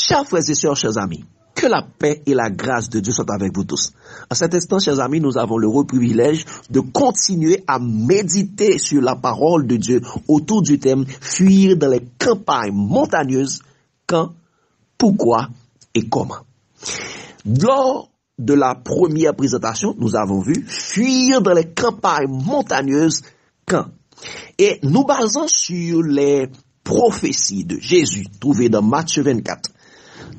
Chers frères et sœurs, chers amis, que la paix et la grâce de Dieu soient avec vous tous. À cet instant, chers amis, nous avons le privilège de continuer à méditer sur la parole de Dieu autour du thème « Fuir dans les campagnes montagneuses, quand, pourquoi et comment ». Lors de la première présentation, nous avons vu « Fuir dans les campagnes montagneuses, quand ». Et nous basons sur les prophéties de Jésus trouvées dans Matthieu 24,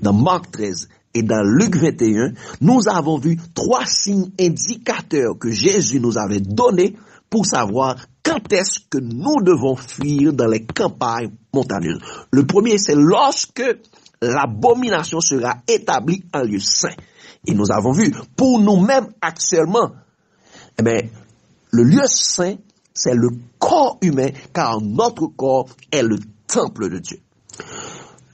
dans Marc 13 et dans Luc 21, nous avons vu 3 signes indicateurs que Jésus nous avait donnés pour savoir quand est-ce que nous devons fuir dans les campagnes montagneuses. Le premier, c'est lorsque l'abomination sera établie en lieu saint. Et nous avons vu, pour nous-mêmes actuellement, le lieu saint, c'est le corps humain, car notre corps est le temple de Dieu.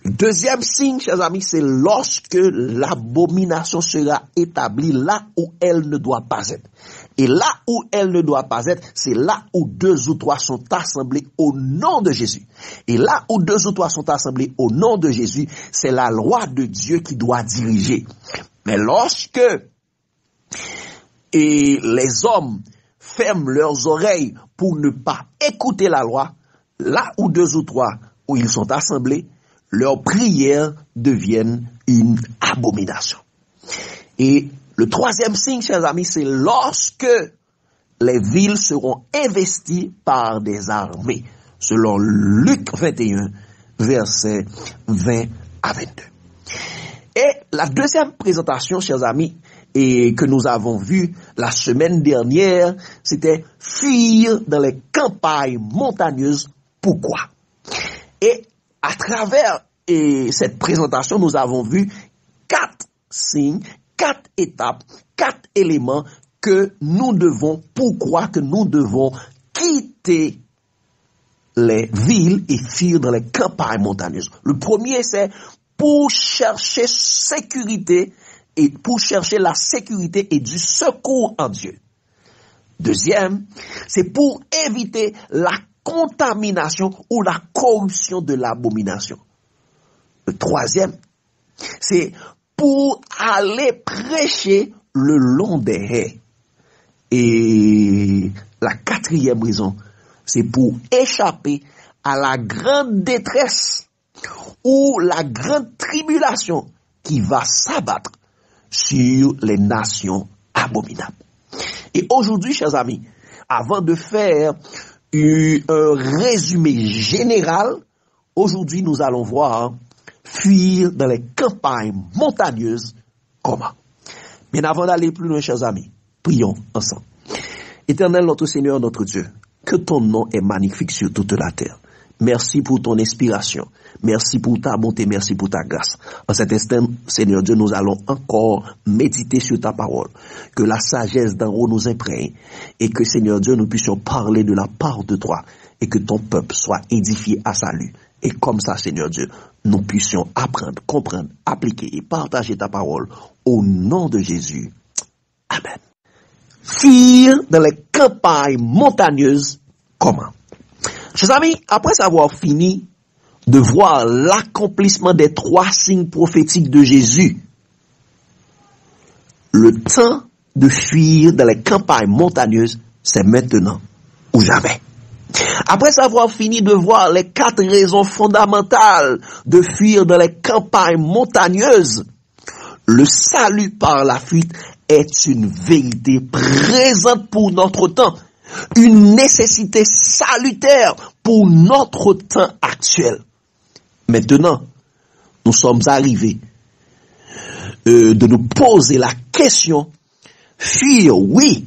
Le deuxième signe, chers amis, c'est lorsque l'abomination sera établie là où elle ne doit pas être. Et là où elle ne doit pas être, c'est là où 2 ou 3 sont assemblés au nom de Jésus. Et là où 2 ou 3 sont assemblés au nom de Jésus, c'est la loi de Dieu qui doit diriger. Mais lorsque les hommes ferment leurs oreilles pour ne pas écouter la loi, là où 2 ou 3 où ils sont assemblés, leurs prières deviennent une abomination. Et le troisième signe, chers amis, c'est lorsque les villes seront investies par des armées, selon Luc 21, versets 20 à 22. Et la deuxième présentation, chers amis, et que nous avons vu la semaine dernière, c'était fuir dans les campagnes montagneuses. Pourquoi? Et à travers cette présentation, nous avons vu 4 signes, 4 étapes, 4 éléments pourquoi que nous devons quitter les villes et fuir dans les campagnes montagneuses. Le premier, c'est pour chercher sécurité et pour chercher la sécurité et du secours en Dieu. Deuxième, c'est pour éviter la contamination ou la corruption de l'abomination. Le troisième, c'est pour aller prêcher le long des haies. Et la quatrième raison, c'est pour échapper à la grande détresse ou la grande tribulation qui va s'abattre sur les nations abominables. Et aujourd'hui, chers amis, avant de faire un résumé général, aujourd'hui nous allons voir fuir dans les campagnes montagneuses comment. Mais avant d'aller plus loin, chers amis, prions ensemble. Éternel notre Seigneur, notre Dieu, que ton nom est magnifique sur toute la terre. Merci pour ton inspiration. Merci pour ta bonté, merci pour ta grâce. En cet instant, Seigneur Dieu, nous allons encore méditer sur ta parole. Que la sagesse d'en haut nous imprègne et que, Seigneur Dieu, nous puissions parler de la part de toi et que ton peuple soit édifié à salut. Et comme ça, Seigneur Dieu, nous puissions apprendre, comprendre, appliquer et partager ta parole au nom de Jésus. Amen. Fuir dans les campagnes montagneuses, comment? Chers amis, après avoir fini de voir l'accomplissement des 3 signes prophétiques de Jésus, le temps de fuir dans les campagnes montagneuses, c'est maintenant ou jamais. Après avoir fini de voir les 4 raisons fondamentales de fuir dans les campagnes montagneuses, le salut par la fuite est une vérité présente pour notre temps. Une nécessité salutaire pour notre temps actuel. Maintenant, nous sommes arrivés de nous poser la question, fuir, oui,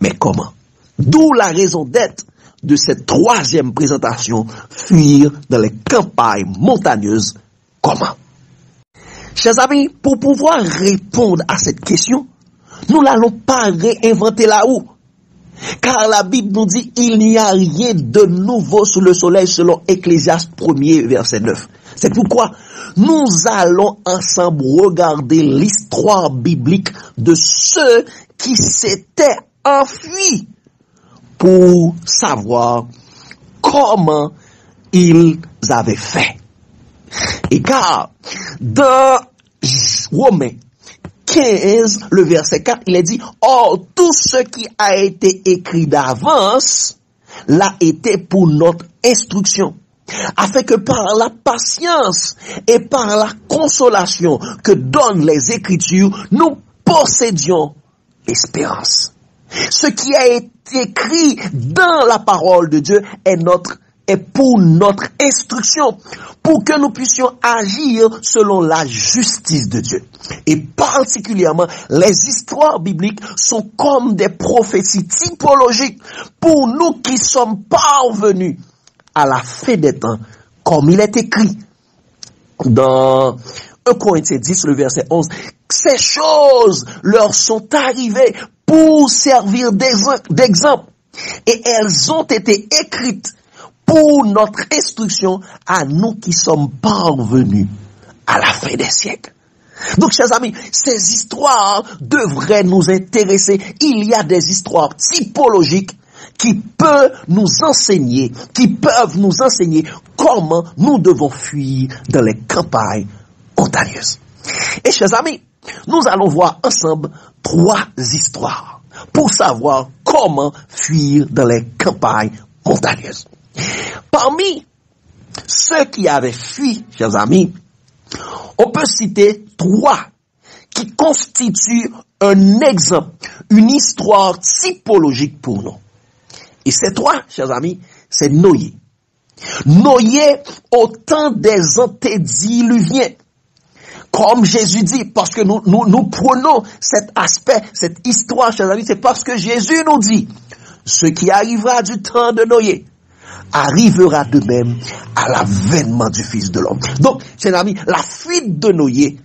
mais comment? D'où la raison d'être de cette 3e présentation, fuir dans les campagnes montagneuses, comment? Chers amis, pour pouvoir répondre à cette question, nous n'allons pas réinventer la roue. Car la Bible nous dit il n'y a rien de nouveau sous le soleil selon Ecclésiaste 1er verset 9. C'est pourquoi nous allons ensemble regarder l'histoire biblique de ceux qui s'étaient enfuis pour savoir comment ils avaient fait. Et car, dans Romains 15, le verset 4, il est dit, or, tout ce qui a été écrit d'avance l'a été pour notre instruction, afin que par la patience et par la consolation que donnent les Écritures, nous possédions l'espérance. Ce qui a été écrit dans la parole de Dieu est pour notre instruction, pour que nous puissions agir selon la justice de Dieu. Et particulièrement, les histoires bibliques sont comme des prophéties typologiques pour nous qui sommes parvenus à la fin des temps, comme il est écrit dans 1 Corinthiens 10, le verset 11. Ces choses leur sont arrivées pour servir d'exemple, et elles ont été écrites pour notre instruction à nous qui sommes parvenus à la fin des siècles. Donc, chers amis, ces histoires devraient nous intéresser. Il y a des histoires typologiques qui peuvent nous enseigner comment nous devons fuir dans les campagnes montagneuses. Et chers amis, nous allons voir ensemble 3 histoires pour savoir comment fuir dans les campagnes montagneuses. Parmi ceux qui avaient fui, chers amis, on peut citer 3 qui constituent un exemple, une histoire typologique pour nous. Et ces 3, chers amis, c'est Noé. Noé au temps des antédiluviens. Comme Jésus dit, parce que nous prenons cet aspect, cette histoire, chers amis, c'est parce que Jésus nous dit, ce qui arrivera du temps de Noé arrivera de même à l'avènement du Fils de l'homme. Donc, chers amis, la fuite de Noé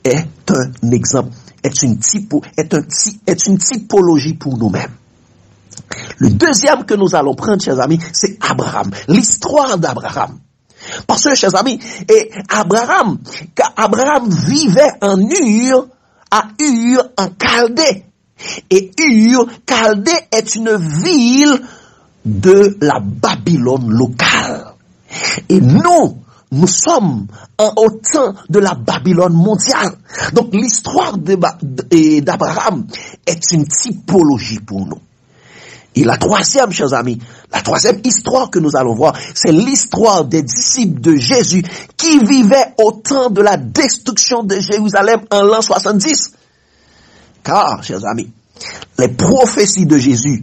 est un exemple, est une typologie pour nous-mêmes. Le deuxième que nous allons prendre, chers amis, c'est Abraham, l'histoire d'Abraham. Parce que, chers amis, Abraham vivait à Ur en Chaldée. Et Ur, Chaldée est une ville de la Babylone locale. Et nous sommes au temps de la Babylone mondiale. Donc l'histoire d'Abraham est une typologie pour nous. Et la troisième, chers amis, la troisième histoire que nous allons voir, c'est l'histoire des disciples de Jésus qui vivaient au temps de la destruction de Jérusalem en l'an 70. Car, chers amis, les prophéties de Jésus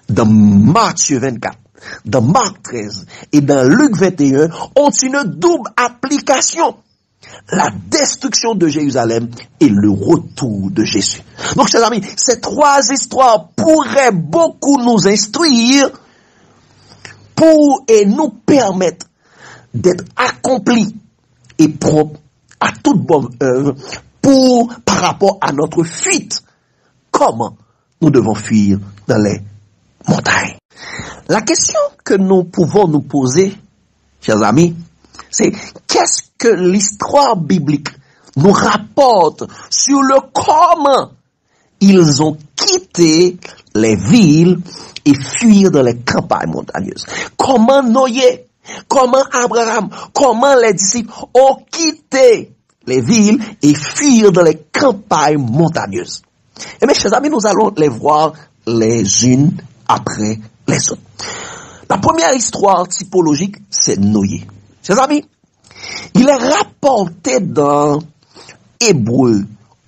dans Matthieu 24, dans Marc 13 et dans Luc 21 ont une double application. La destruction de Jérusalem et le retour de Jésus. Donc, chers amis, ces 3 histoires pourraient beaucoup nous instruire et nous permettre d'être accomplis et propres à toute bonne œuvre par rapport à notre fuite. Comment nous devons fuir dans les montagnes? La question que nous pouvons nous poser, chers amis, c'est qu'est-ce que l'histoire biblique nous rapporte sur le comment ils ont quitté les villes et fuir dans les campagnes montagneuses. Comment Noé, comment Abraham, comment les disciples ont quitté les villes et fuir dans les campagnes montagneuses. Et mes chers amis, nous allons les voir les unes après les autres. La première histoire typologique, c'est Noé. Chers amis, il est rapporté dans Hébreux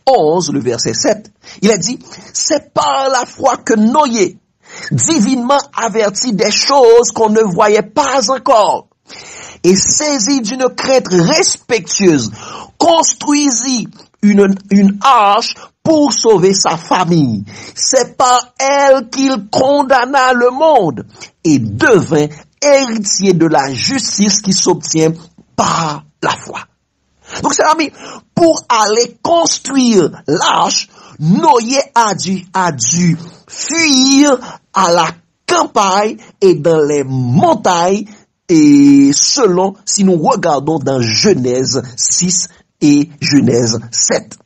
11, le verset 7. Il a dit, c'est par la foi que Noé, divinement averti des choses qu'on ne voyait pas encore, et saisi d'une crainte respectueuse, construisit une arche pour sauver sa famille. C'est par elle qu'il condamna le monde et devint héritier de la justice qui s'obtient par la foi. Donc, chers amis, pour aller construire l'arche, Noé a dû fuir à la campagne et dans les montagnes, et selon, si nous regardons dans Genèse 6 et Genèse 7.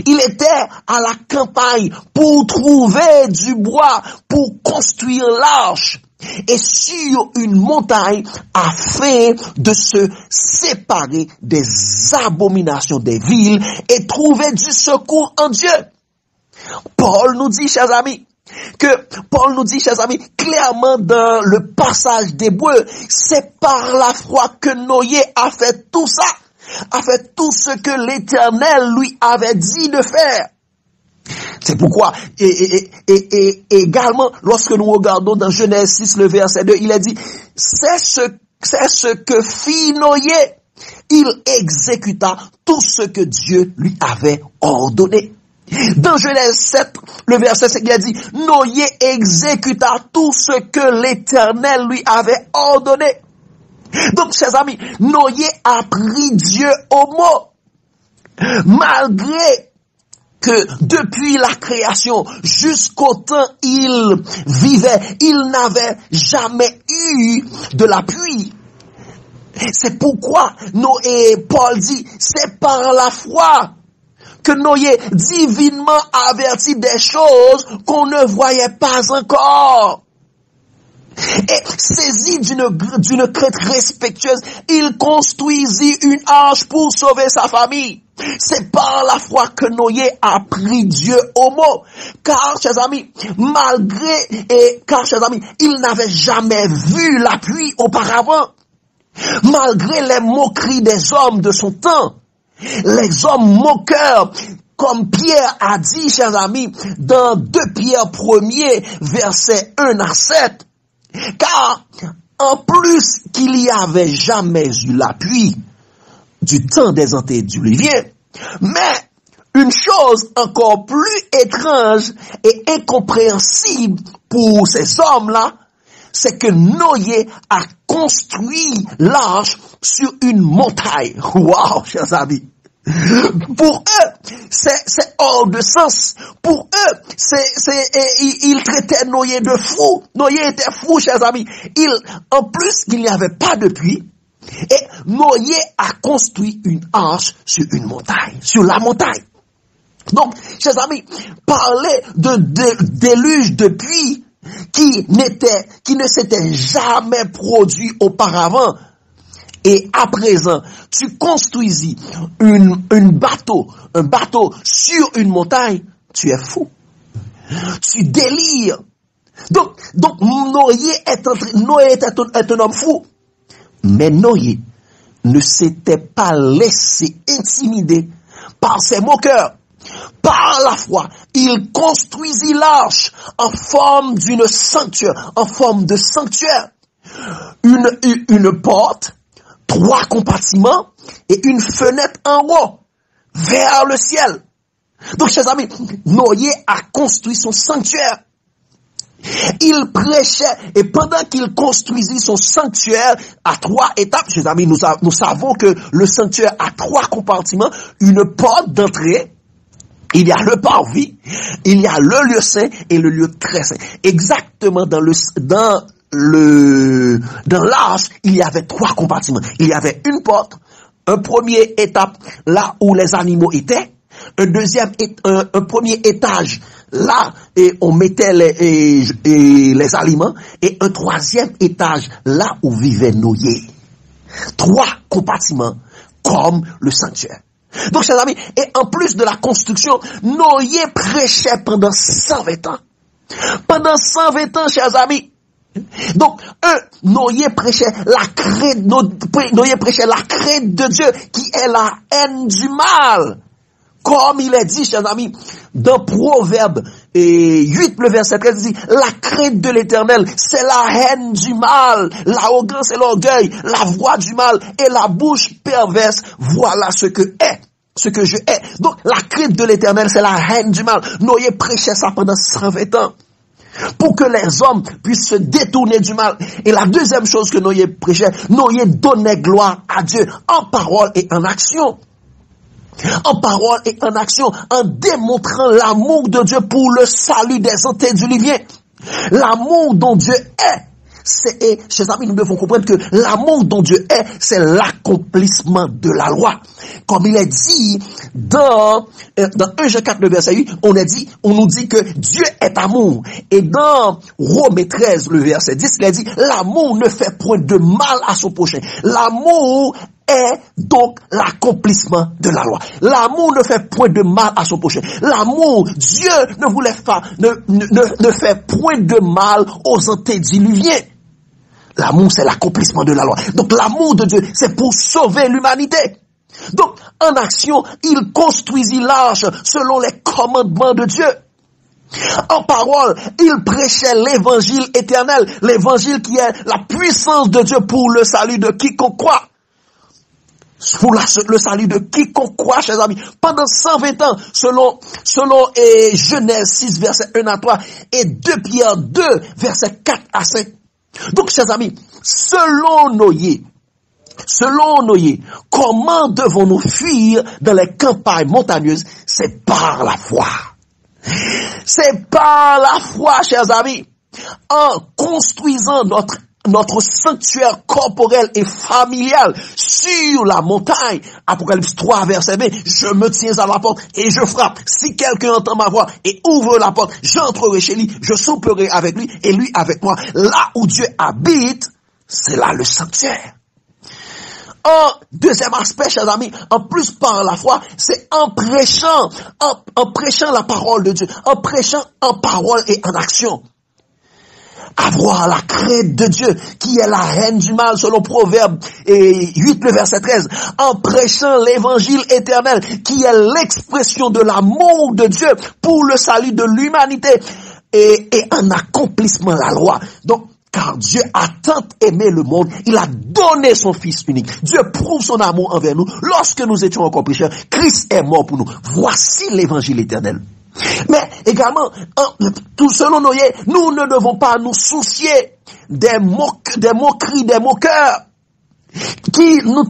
Il était à la campagne pour trouver du bois, pour construire l'arche. et sur une montagne afin de se séparer des abominations des villes et trouver du secours en Dieu. Paul nous dit, chers amis, clairement dans le passage d'Hébreux, c'est par la foi que Noé a fait tout ça, a fait tout ce que l'Éternel lui avait dit de faire. C'est pourquoi, et également, lorsque nous regardons dans Genèse 6, le verset 2, il a dit, c'est ce que fit Noé. Il exécuta tout ce que Dieu lui avait ordonné. Dans Genèse 7, le verset 5, il a dit, Noé exécuta tout ce que l'Éternel lui avait ordonné. Donc, chers amis, Noé a pris Dieu au mot. Malgré que depuis la création jusqu'au temps il vivait, il n'avait jamais eu de la pluie. C'est pourquoi Paul dit, c'est par la foi que Noé divinement avertit des choses qu'on ne voyait pas encore. Et saisi d'une crainte respectueuse, il construisit une arche pour sauver sa famille. C'est par la foi que Noé a pris Dieu au mot. Car, chers amis, il n'avait jamais vu la pluie auparavant. Malgré les moqueries des hommes de son temps, les hommes moqueurs, comme Pierre a dit, chers amis, dans 2 Pierre 1er, versets 1 à 7, car en plus qu'il n'y avait jamais eu la pluie du temps des antédiluviens, mais une chose encore plus étrange et incompréhensible pour ces hommes-là, c'est que Noé a construit l'arche sur une montagne. Waouh, chers amis! Pour eux, c'est hors de sens. Pour eux, ils traitaient Noé de fou. Noé était fou, chers amis. En plus, il n'y avait pas de pluie. Et Noé a construit une arche sur une montagne, sur la montagne. Donc, chers amis, parler de déluge de pluie qui ne s'était jamais produit auparavant. Et à présent, tu construisis un bateau sur une montagne, tu es fou. Tu délires. Donc Noé est un homme fou. Mais Noé ne s'était pas laissé intimider par ses moqueurs. Par la foi, il construisit l'arche en forme de sanctuaire. Une porte, 3 compartiments et une fenêtre en haut vers le ciel. Donc, chers amis, Noé a construit son sanctuaire. Il prêchait et pendant qu'il construisit son sanctuaire à 3 étapes, chers amis, nous savons que le sanctuaire a 3 compartiments, une porte d'entrée, il y a le parvis, il y a le lieu saint et le lieu très saint. Exactement dans l'arche, il y avait 3 compartiments. Il y avait une porte, un premier étape là où les animaux étaient, un premier étage là et on mettait les aliments et un 3e étage là où vivait Noé. 3 compartiments comme le sanctuaire. Donc, chers amis, et en plus de la construction, Noé prêchait pendant 120 ans. Pendant 120 ans, chers amis. Donc, Noé prêchait la crainte de Dieu, qui est la haine du mal. Comme il est dit, chers amis, dans Proverbe 8, le verset 13, il dit, la crainte de l'Éternel, c'est la haine du mal, l'arrogance et l'orgueil, la voix du mal et la bouche perverse, voilà ce que je hais. Donc, la crainte de l'Éternel, c'est la haine du mal. Noé prêchait ça pendant 120 ans. Pour que les hommes puissent se détourner du mal. Et la deuxième chose que Noé prêchait, Noé donnait gloire à Dieu en parole et en action. En parole et en action, en démontrant l'amour de Dieu pour le salut des antédiluviens. L'amour dont Dieu est, et chers amis, nous devons comprendre que l'amour dont Dieu est, c'est l'accomplissement de la loi. Comme il est dit dans 1 Jean 4, le verset 8, on nous dit que Dieu est amour. Et dans Romains 13, le verset 10, il est dit, l'amour ne fait point de mal à son prochain. L'amour est donc l'accomplissement de la loi. L'amour ne fait point de mal à son prochain. L'amour, Dieu ne fait point de mal aux antédiluviens. L'amour, c'est l'accomplissement de la loi. Donc l'amour de Dieu, c'est pour sauver l'humanité. Donc, en action, il construisit l'arche selon les commandements de Dieu. En parole, il prêchait l'évangile éternel, l'évangile qui est la puissance de Dieu pour le salut de quiconque croit. Pour le salut de quiconque croit, chers amis. Pendant 120 ans, selon Genèse 6, verset 1 à 3, et 2 Pierre 2, verset 4 à 5. Donc, chers amis, selon Noé, comment devons-nous fuir dans les campagnes montagneuses? C'est par la foi. C'est par la foi, chers amis, en construisant notre sanctuaire corporel et familial sur la montagne. Apocalypse 3, verset 20, je me tiens à la porte et je frappe. Si quelqu'un entend ma voix et ouvre la porte, j'entrerai chez lui, je souperai avec lui et lui avec moi. Là où Dieu habite, c'est là le sanctuaire. Un deuxième aspect, chers amis, en plus par la foi, c'est en prêchant la parole de Dieu, en prêchant en parole et en action. Avoir la crainte de Dieu, qui est la reine du mal, selon Proverbe 8, le verset 13, en prêchant l'évangile éternel, qui est l'expression de l'amour de Dieu pour le salut de l'humanité, et en accomplissement de la loi. Donc, car Dieu a tant aimé le monde, il a donné son Fils unique. Dieu prouve son amour envers nous. Lorsque nous étions encore pécheurs, Christ est mort pour nous. Voici l'évangile éternel. Mais également, tout selon Noé, nous ne devons pas nous soucier des moqueries, des moqueurs qui nous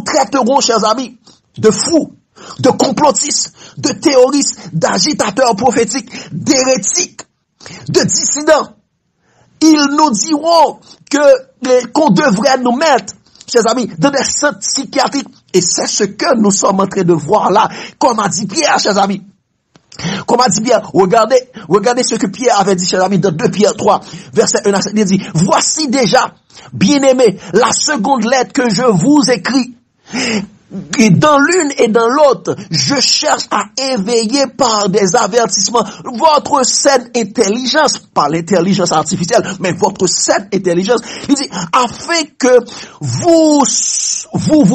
traiteront, chers amis, de fous, de complotistes, de terroristes, d'agitateurs prophétiques, d'hérétiques, de dissidents. Ils nous diront qu'on devrait nous mettre, chers amis, dans des centres psychiatriques. Et c'est ce que nous sommes en train de voir là, comme a dit Pierre, chers amis. Comme a dit Pierre, regardez ce que Pierre avait dit, chers amis, dans 2 Pierre 3, verset 1 à 7, il dit, voici déjà, bien-aimés, la seconde lettre que je vous écris. Et dans l'une et dans l'autre, je cherche à éveiller par des avertissements votre saine intelligence, pas l'intelligence artificielle, mais votre saine intelligence. Il dit, afin que vous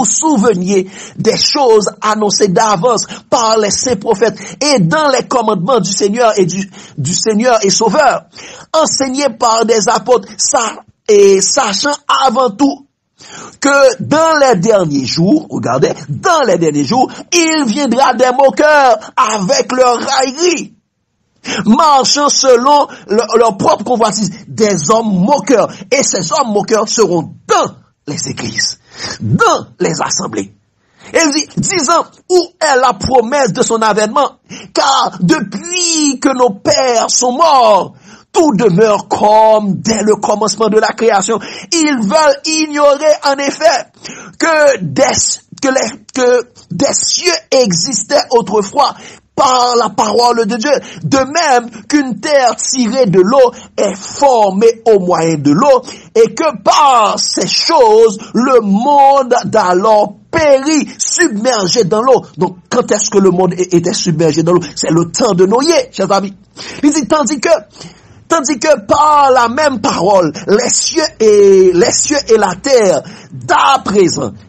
souveniez des choses annoncées d'avance par les saints prophètes et dans les commandements du Seigneur et du Seigneur et Sauveur, enseignés par des apôtres, et sachant avant tout que dans les derniers jours, regardez, dans les derniers jours, il viendra des moqueurs avec leur raillerie, marchant selon leur propre convoitise, des hommes moqueurs. Et ces hommes moqueurs seront dans les églises, dans les assemblées. Il dit, disant, où est la promesse de son avènement? Car depuis que nos pères sont morts, tout demeure comme dès le commencement de la création. Ils veulent ignorer en effet que des cieux existaient autrefois par la parole de Dieu. De même qu'une terre tirée de l'eau est formée au moyen de l'eau et que par ces choses, le monde d'alors périt, submergé dans l'eau. Donc, quand est-ce que le monde était submergé dans l'eut? C'est le temps de Noé, chers amis. Il dit, tandis que par la même parole, les cieux et la terre,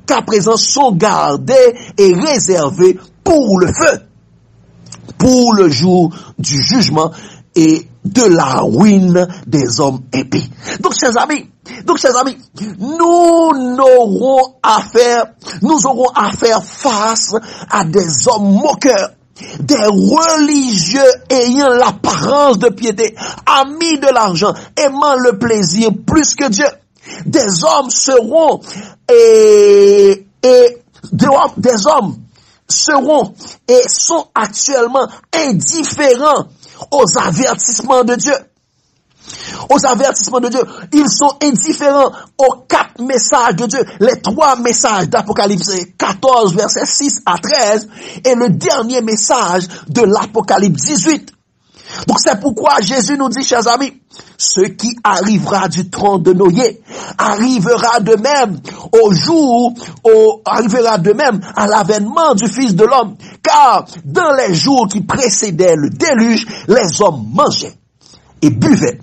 qu'à présent sont gardés et réservés pour le feu, pour le jour du jugement et de la ruine des hommes impies. Donc, chers amis, nous aurons à faire face à des hommes moqueurs, des religieux ayant l'apparence de piété, amis de l'argent, aimant le plaisir plus que Dieu. Des hommes seront et sont actuellement indifférents aux avertissements de Dieu. aux avertissements de Dieu. Ils sont indifférents aux 4 messages de Dieu. Les 3 messages d'Apocalypse 14, versets 6 à 13, et le dernier message de l'Apocalypse 18. Donc c'est pourquoi Jésus nous dit, chers amis, ce qui arrivera du trône de Noé arrivera de même arrivera de même à l'avènement du Fils de l'homme. Car dans les jours qui précédaient le déluge, les hommes mangeaient et buvaient,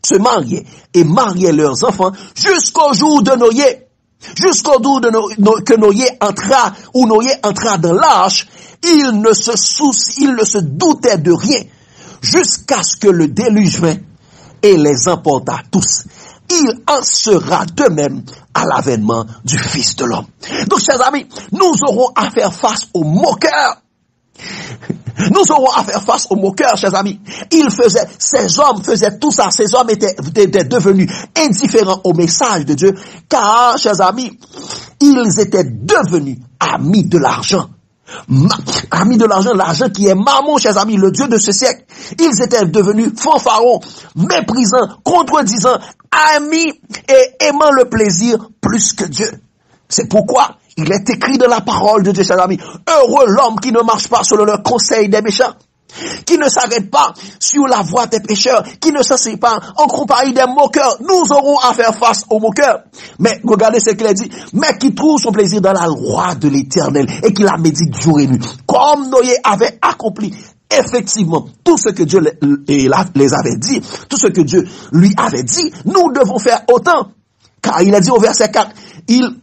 se mariaient et mariaient leurs enfants jusqu'au jour de Noé. Jusqu'au jour que Noé entra dans l'arche, il ne se doutait de rien, jusqu'à ce que le déluge vint et les emporta tous. Il en sera de même à l'avènement du Fils de l'homme. Donc, chers amis, nous aurons à faire face aux moqueurs. Nous aurons à faire face aux moqueurs, chers amis. Ces hommes faisaient tout ça. Ces hommes étaient devenus indifférents au message de Dieu, car, chers amis, ils étaient devenus amis de l'argent. Amis de l'argent, l'argent qui est Mammon, chers amis, le Dieu de ce siècle. Ils étaient devenus fanfarons, méprisants, contredisants, amis et aimant le plaisir plus que Dieu. C'est pourquoi il est écrit dans la parole de Dieu, chers amis, heureux l'homme qui ne marche pas selon le conseil des méchants, qui ne s'arrête pas sur la voie des pécheurs, qui ne s'assied pas en compagnie des moqueurs. Nous aurons à faire face aux moqueurs. Mais regardez ce qu'il a dit, mais qui trouve son plaisir dans la loi de l'Éternel et qui la médite jour et nuit. Comme Noé avait accompli effectivement tout ce que Dieu les avait dit, tout ce que Dieu lui avait dit, nous devons faire autant. Car il a dit au verset 4, il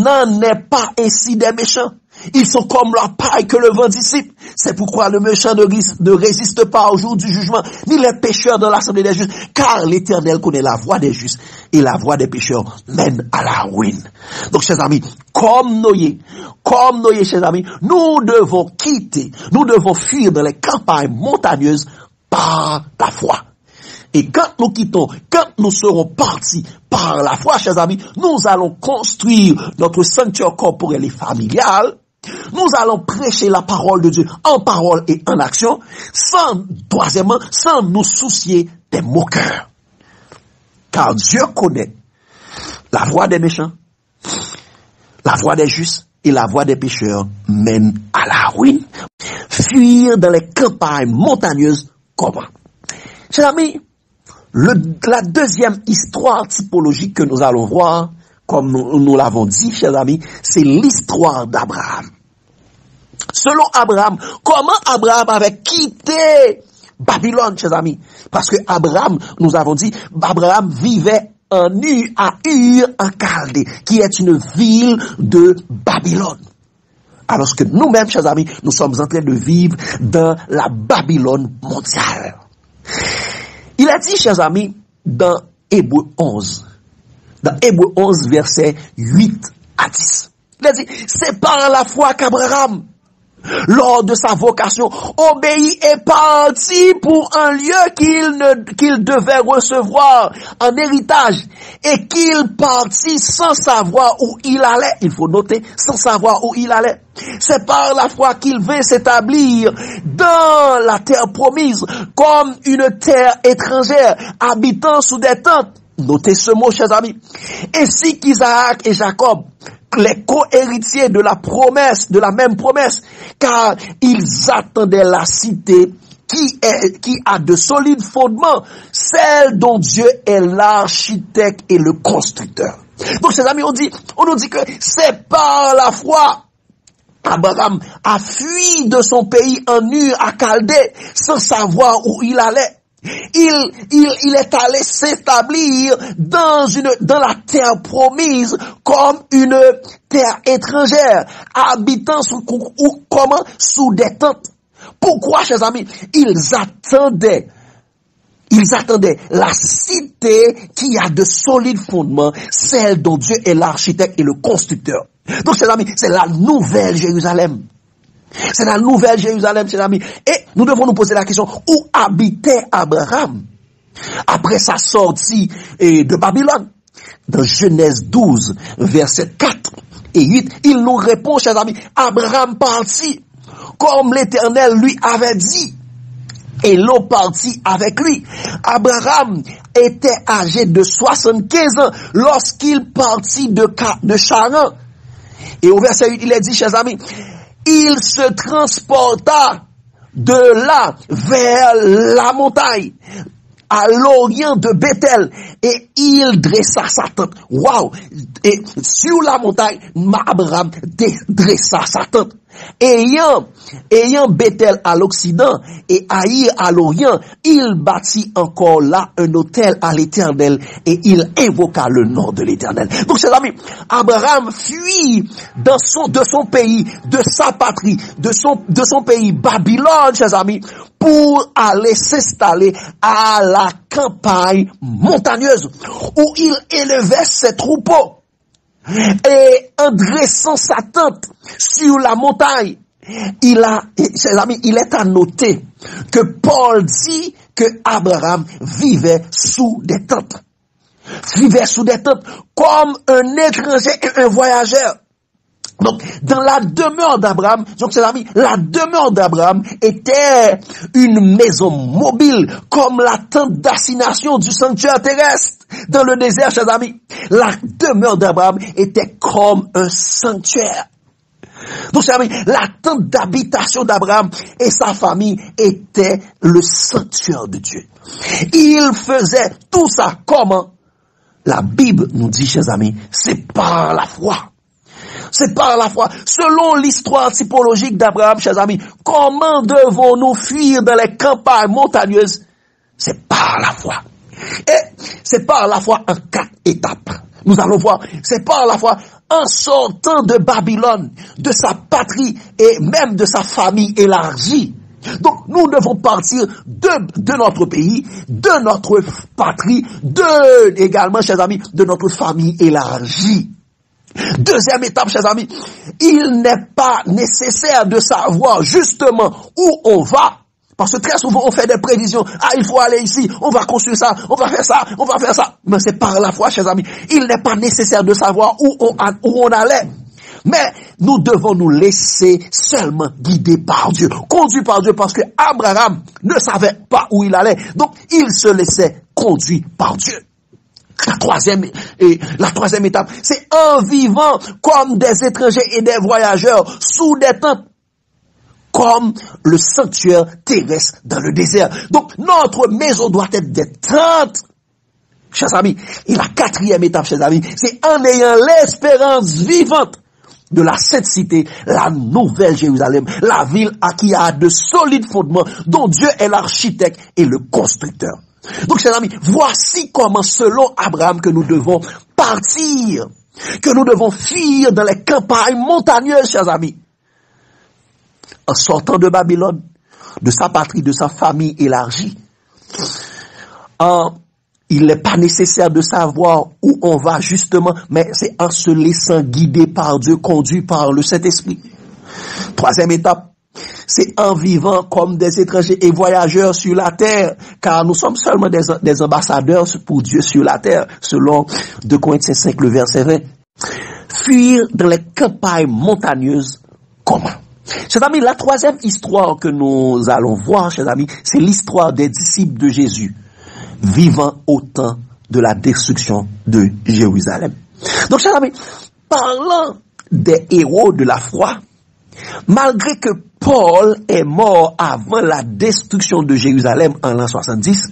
n'en est pas ainsi des méchants. Ils sont comme la paille que le vent dissipe. C'est pourquoi le méchant ne résiste pas au jour du jugement, ni les pécheurs dans l'assemblée des justes, car l'Éternel connaît la voie des justes et la voie des pécheurs mène à la ruine. Donc, chers amis, comme Noé, chers amis, nous devons fuir dans les campagnes montagneuses par la foi. Et quand nous serons partis par la foi, chers amis, nous allons construire notre sanctuaire corporel et familial. Nous allons prêcher la parole de Dieu en parole et en action, sans nous soucier des moqueurs. Car Dieu connaît la voie des méchants, la voie des justes et la voie des pécheurs mène à la ruine. Fuir dans les campagnes montagneuses, comment? Chers amis, la deuxième histoire typologique que nous allons voir, comme nous l'avons dit, chers amis, c'est l'histoire d'Abraham. Selon Abraham, comment Abraham avait quitté Babylone, chers amis? Parce que Abraham, nous avons dit, Abraham vivait à Ur en Chaldée, qui est une ville de Babylone. Alors que nous-mêmes, chers amis, nous sommes en train de vivre dans la Babylone mondiale. Il a dit, chers amis, dans Hébreux 11, versets 8 à 10. Il a dit, c'est par la foi qu'Abraham, lors de sa vocation, obéit et partit pour un lieu qu'il devait recevoir en héritage, et qu'il partit sans savoir où il allait. Il faut noter, sans savoir où il allait. C'est par la foi qu'il vint s'établir dans la terre promise, comme une terre étrangère, habitant sous des tentes. Notez ce mot, chers amis. Ainsi qu'Isaac et Jacob, les co-héritiers de la promesse, de la même promesse, car ils attendaient la cité qui a de solides fondements, celle dont Dieu est l'architecte et le constructeur. Donc, chers amis, on nous dit que c'est par la foi. Abraham a fui de son pays en Ur à Chaldée sans savoir où il allait. Il est allé s'établir dans la terre promise comme une terre étrangère, habitant sous des tentes. Pourquoi, chers amis? Ils attendaient la cité qui a de solides fondements, celle dont Dieu est l'architecte et le constructeur. Donc, chers amis, c'est la nouvelle Jérusalem. C'est la nouvelle Jérusalem, chers amis. Et nous devons nous poser la question, où habitait Abraham après sa sortie de Babylone? Dans Genèse 12, versets 4 et 8, il nous répond, chers amis, Abraham partit, comme l'Éternel lui avait dit. Et Lot partit avec lui. Abraham était âgé de 75 ans lorsqu'il partit de Charan. Et au verset 8, il est dit, chers amis, il se transporta de là vers la montagne, à l'orient de Bethel, et il dressa sa tente. Waouh! Et sur la montagne, Abraham dressa sa tente. Ayant Bethel à l'Occident et Haïr à l'Orient, il bâtit encore là un autel à l'Éternel et il invoqua le nom de l'Éternel. Donc, chers amis, Abraham fuit de son pays, de sa patrie, de son pays Babylone, chers amis, pour aller s'installer à la campagne montagneuse où il élevait ses troupeaux. Et en dressant sa tente sur la montagne, chers amis, il est à noter que Paul dit que Abraham vivait sous des tentes. Vivait sous des tentes comme un étranger et un voyageur. Donc, dans la demeure d'Abraham, donc, chers amis, la demeure d'Abraham était une maison mobile, comme la tente d'assignation du sanctuaire terrestre dans le désert, chers amis. La demeure d'Abraham était comme un sanctuaire. Donc, chers amis, la tente d'habitation d'Abraham et sa famille était le sanctuaire de Dieu. Il faisait tout ça comment? La Bible nous dit, chers amis, c'est par la foi. C'est par la foi. Selon l'histoire typologique d'Abraham, chers amis, comment devons-nous fuir dans les campagnes montagneuses? C'est par la foi. Et c'est par la foi en 4 étapes. Nous allons voir, c'est par la foi en sortant de Babylone, de sa patrie et même de sa famille élargie. Donc, nous devons partir de notre pays, de notre patrie, également, chers amis, de notre famille élargie. Deuxième étape, chers amis, il n'est pas nécessaire de savoir justement où on va. Parce que très souvent, on fait des prévisions. Ah, il faut aller ici, on va construire ça, on va faire ça, on va faire ça. Mais c'est par la foi, chers amis. Il n'est pas nécessaire de savoir où on allait. Mais nous devons nous laisser seulement guider par Dieu, conduit par Dieu, parce que Abraham ne savait pas où il allait. Donc, il se laissait conduire par Dieu. La troisième étape, c'est en vivant comme des étrangers et des voyageurs sous des tentes, comme le sanctuaire terrestre dans le désert. Donc, notre maison doit être des tentes, chers amis. Et la quatrième étape, chers amis, c'est en ayant l'espérance vivante de la sainte cité, la nouvelle Jérusalem, la ville à qui a de solides fondements, dont Dieu est l'architecte et le constructeur. Donc, chers amis, voici comment, selon Abraham, que nous devons partir, que nous devons fuir dans les campagnes montagneuses, chers amis. En sortant de Babylone, de sa patrie, de sa famille élargie. Il n'est pas nécessaire de savoir où on va justement, mais c'est en se laissant guider par Dieu, conduit par le Saint-Esprit. Troisième étape, c'est en vivant comme des étrangers et voyageurs sur la terre, car nous sommes seulement des ambassadeurs pour Dieu sur la terre, selon 2 Corinthiens 5, le verset 20. Fuir dans les campagnes montagneuses, comment? Chers amis, la troisième histoire que nous allons voir, chers amis, c'est l'histoire des disciples de Jésus, vivant au temps de la destruction de Jérusalem. Donc, chers amis, parlant des héros de la foi, malgré que Paul est mort avant la destruction de Jérusalem en l'an 70,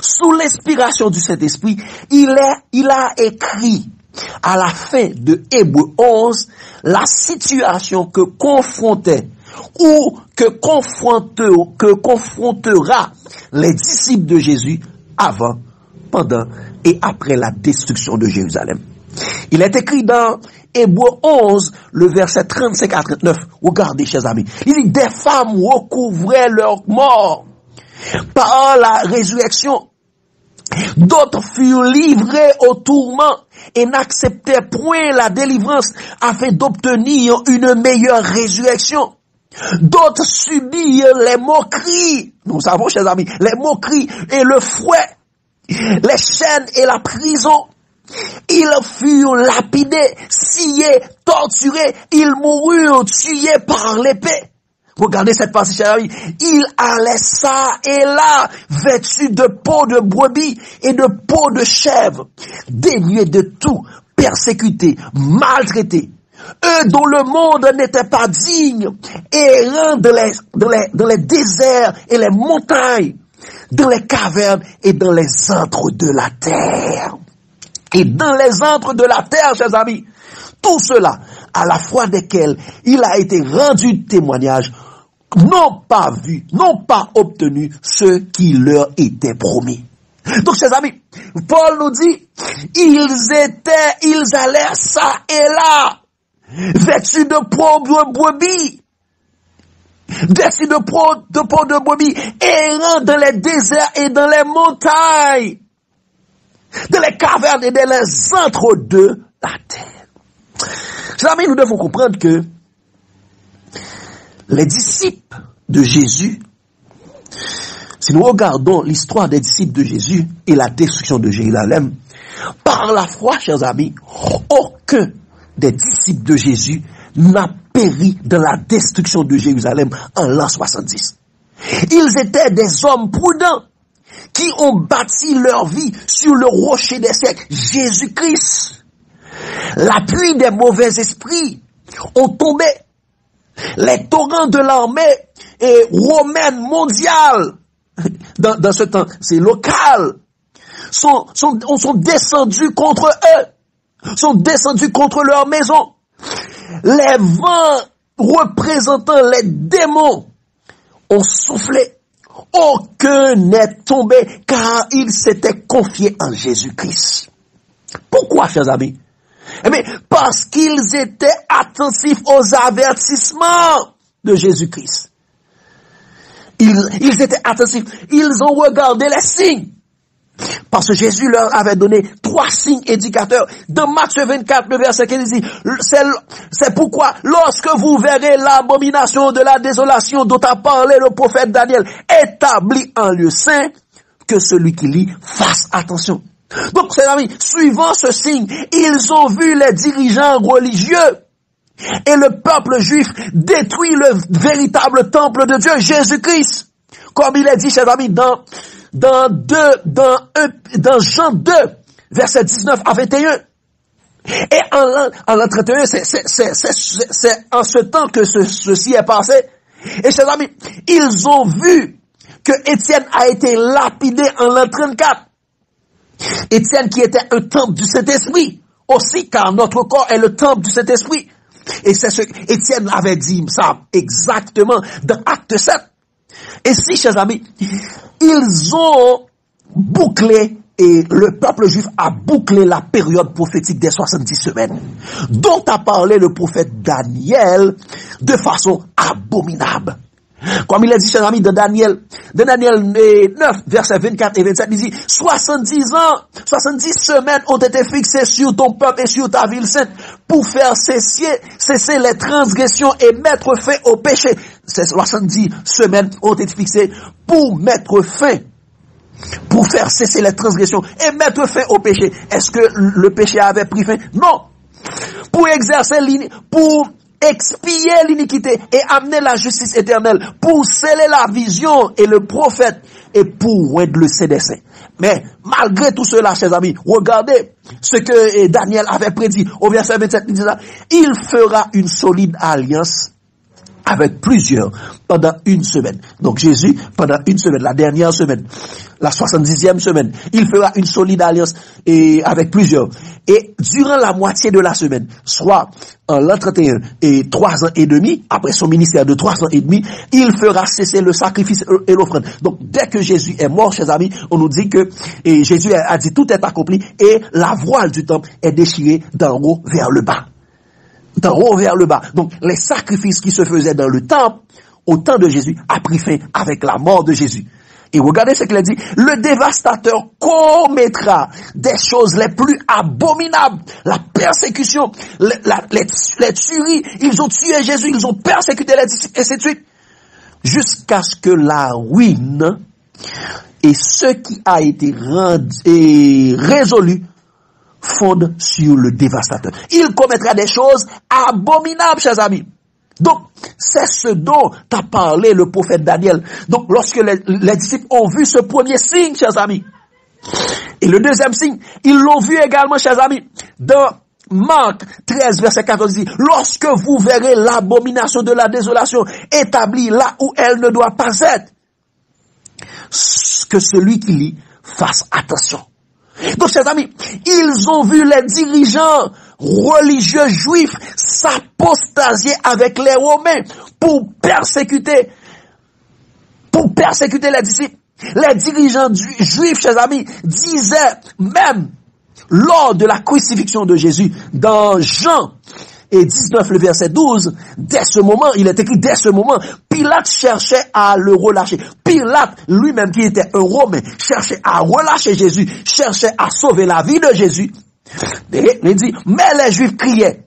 sous l'inspiration du Saint-Esprit, il a écrit à la fin de Hébreux 11 la situation que confrontait ou que confrontera les disciples de Jésus avant, pendant et après la destruction de Jérusalem. Il est écrit dans Hébreux 11, le verset 35 à 39. Regardez, chers amis. Il dit, des femmes recouvraient leur mort par la résurrection. D'autres furent livrés au tourment et n'acceptaient point la délivrance afin d'obtenir une meilleure résurrection. D'autres subirent les moqueries. Nous savons, chers amis, les moqueries et le fouet, les chaînes et la prison. Ils furent lapidés, sciés, torturés, ils moururent tués par l'épée. Regardez cette partie, chers amis. Il allait ça et là, vêtu de peau de brebis et de peau de chèvre, dénué de tout, persécuté, maltraité. Eux dont le monde n'était pas digne, errant dans les déserts et les montagnes, dans les cavernes et dans les antres de la terre. Et dans les antres de la terre, chers amis, tout cela, à la foi desquels il a été rendu témoignage, n'ont pas vu, n'ont pas obtenu ce qui leur était promis. Donc, chers amis, Paul nous dit, ils allaient ça et là, vêtus de peau de brebis, vêtus de peau de brebis, errant dans les déserts et dans les montagnes, dans les cavernes et dans les antres de la terre. Chers amis, nous devons comprendre que les disciples de Jésus, si nous regardons l'histoire des disciples de Jésus et la destruction de Jérusalem, par la foi, chers amis, aucun des disciples de Jésus n'a péri dans la destruction de Jérusalem en l'an 70. Ils étaient des hommes prudents qui ont bâti leur vie sur le rocher des siècles, Jésus-Christ. La pluie des mauvais esprits ont tombé. Les torrents de l'armée romaine mondiale, dans ce temps, c'est local, sont descendus contre eux, sont descendus contre leur maison. Les vents représentant les démons ont soufflé. Aucun n'est tombé car ils s'étaient confiés en Jésus-Christ. Pourquoi, chers amis? Eh bien, parce qu'ils étaient attentifs aux avertissements de Jésus-Christ. Ils étaient attentifs. Ils ont regardé les signes. Parce que Jésus leur avait donné 3 signes indicateurs. Dans Matthieu 24, le verset 15, il dit, c'est pourquoi, lorsque vous verrez l'abomination de la désolation dont a parlé le prophète Daniel, établi en lieu saint, que celui qui lit fasse attention. Donc, c'est amis, suivant ce signe, ils ont vu les dirigeants religieux et le peuple juif détruire le véritable temple de Dieu, Jésus-Christ. Comme il est dit, chers amis, dans Jean 2, verset 19 à 21. Et en l'an 31, c'est en ce temps que ceci est passé. Et chers amis, ils ont vu que Étienne a été lapidé en l'an 34. Étienne qui était un temple du Saint-Esprit, aussi car notre corps est le temple du Saint-Esprit. Et c'est ce qu'Étienne avait dit, ça, exactement, dans Acte 7. Et si, chers amis, ils ont bouclé, et le peuple juif a bouclé la période prophétique des 70 semaines, dont a parlé le prophète Daniel de façon abominable. Comme il a dit, chers amis, de Daniel 9, versets 24 et 27, il dit, 70 semaines ont été fixées sur ton peuple et sur ta ville sainte pour faire cesser les transgressions et mettre fin au péché. Ces 70 semaines ont été fixées pour mettre fin, pour faire cesser les transgressions et mettre fin au péché. Est-ce que le péché avait pris fin? Non. Pour expier l'iniquité et amener la justice éternelle, pour sceller la vision et le prophète et pour oindre le Saint des Saints. Mais malgré tout cela, chers amis, regardez ce que Daniel avait prédit au verset 27, il dit ça, il fera une solide alliance avec plusieurs pendant une semaine. Donc Jésus, pendant une semaine, la dernière semaine, la 70e semaine, il fera une solide alliance avec plusieurs. Et durant la moitié de la semaine, soit en l'an 31 et 3 ans et demi, après son ministère de 3 ans et demi, il fera cesser le sacrifice et l'offrande. Donc dès que Jésus est mort, chers amis, on nous dit que Jésus a dit tout est accompli et la voile du temple est déchirée d'en haut vers le bas. D'en haut vers le bas. Donc, les sacrifices qui se faisaient dans le temple, au temps de Jésus, a pris fin avec la mort de Jésus. Et regardez ce qu'il a dit. Le dévastateur commettra des choses les plus abominables. La persécution, les tueries. Ils ont tué Jésus, ils ont persécuté les disciples, et ainsi de suite. Jusqu'à ce que la ruine et ce qui a été résolu fonde sur le dévastateur. Il commettra des choses abominables, chers amis. Donc, C'est ce dont t'a parlé le prophète Daniel. Donc, lorsque les disciples ont vu ce premier signe, chers amis, et le deuxième signe, ils l'ont vu également, chers amis, dans Marc 13, verset 14, dit, lorsque vous verrez l'abomination de la désolation établie là où elle ne doit pas être, que celui qui lit fasse attention. Donc, chers amis, ils ont vu les dirigeants religieux juifs s'apostasier avec les Romains pour persécuter les disciples. Les dirigeants juifs, chers amis, disaient même lors de la crucifixion de Jésus, dans Jean et 19, le verset 12, dès ce moment, il est écrit, dès ce moment, Pilate cherchait à le relâcher. Pilate, lui-même qui était un Romain, cherchait à relâcher Jésus, cherchait à sauver la vie de Jésus. Et il dit, mais les Juifs criaient,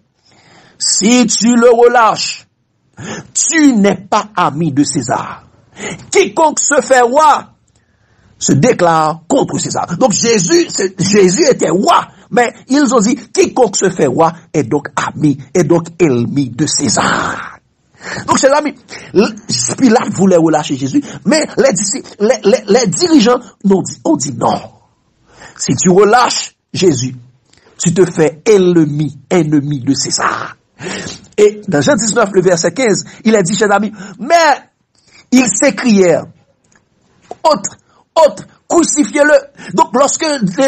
si tu le relâches, tu n'es pas ami de César. Quiconque se fait roi se déclare contre César. Donc Jésus était roi, mais ils ont dit, quiconque se fait roi est donc ami, est donc ennemi de César. Donc, chers amis, Pilate voulait relâcher Jésus, mais les dirigeants ont dit non. Si tu relâches Jésus, tu te fais ennemi de César. Et dans Jean 19, le verset 15, il a dit, chers amis, mais ils s'écrièrent, autre, crucifiez-le. Donc, lorsque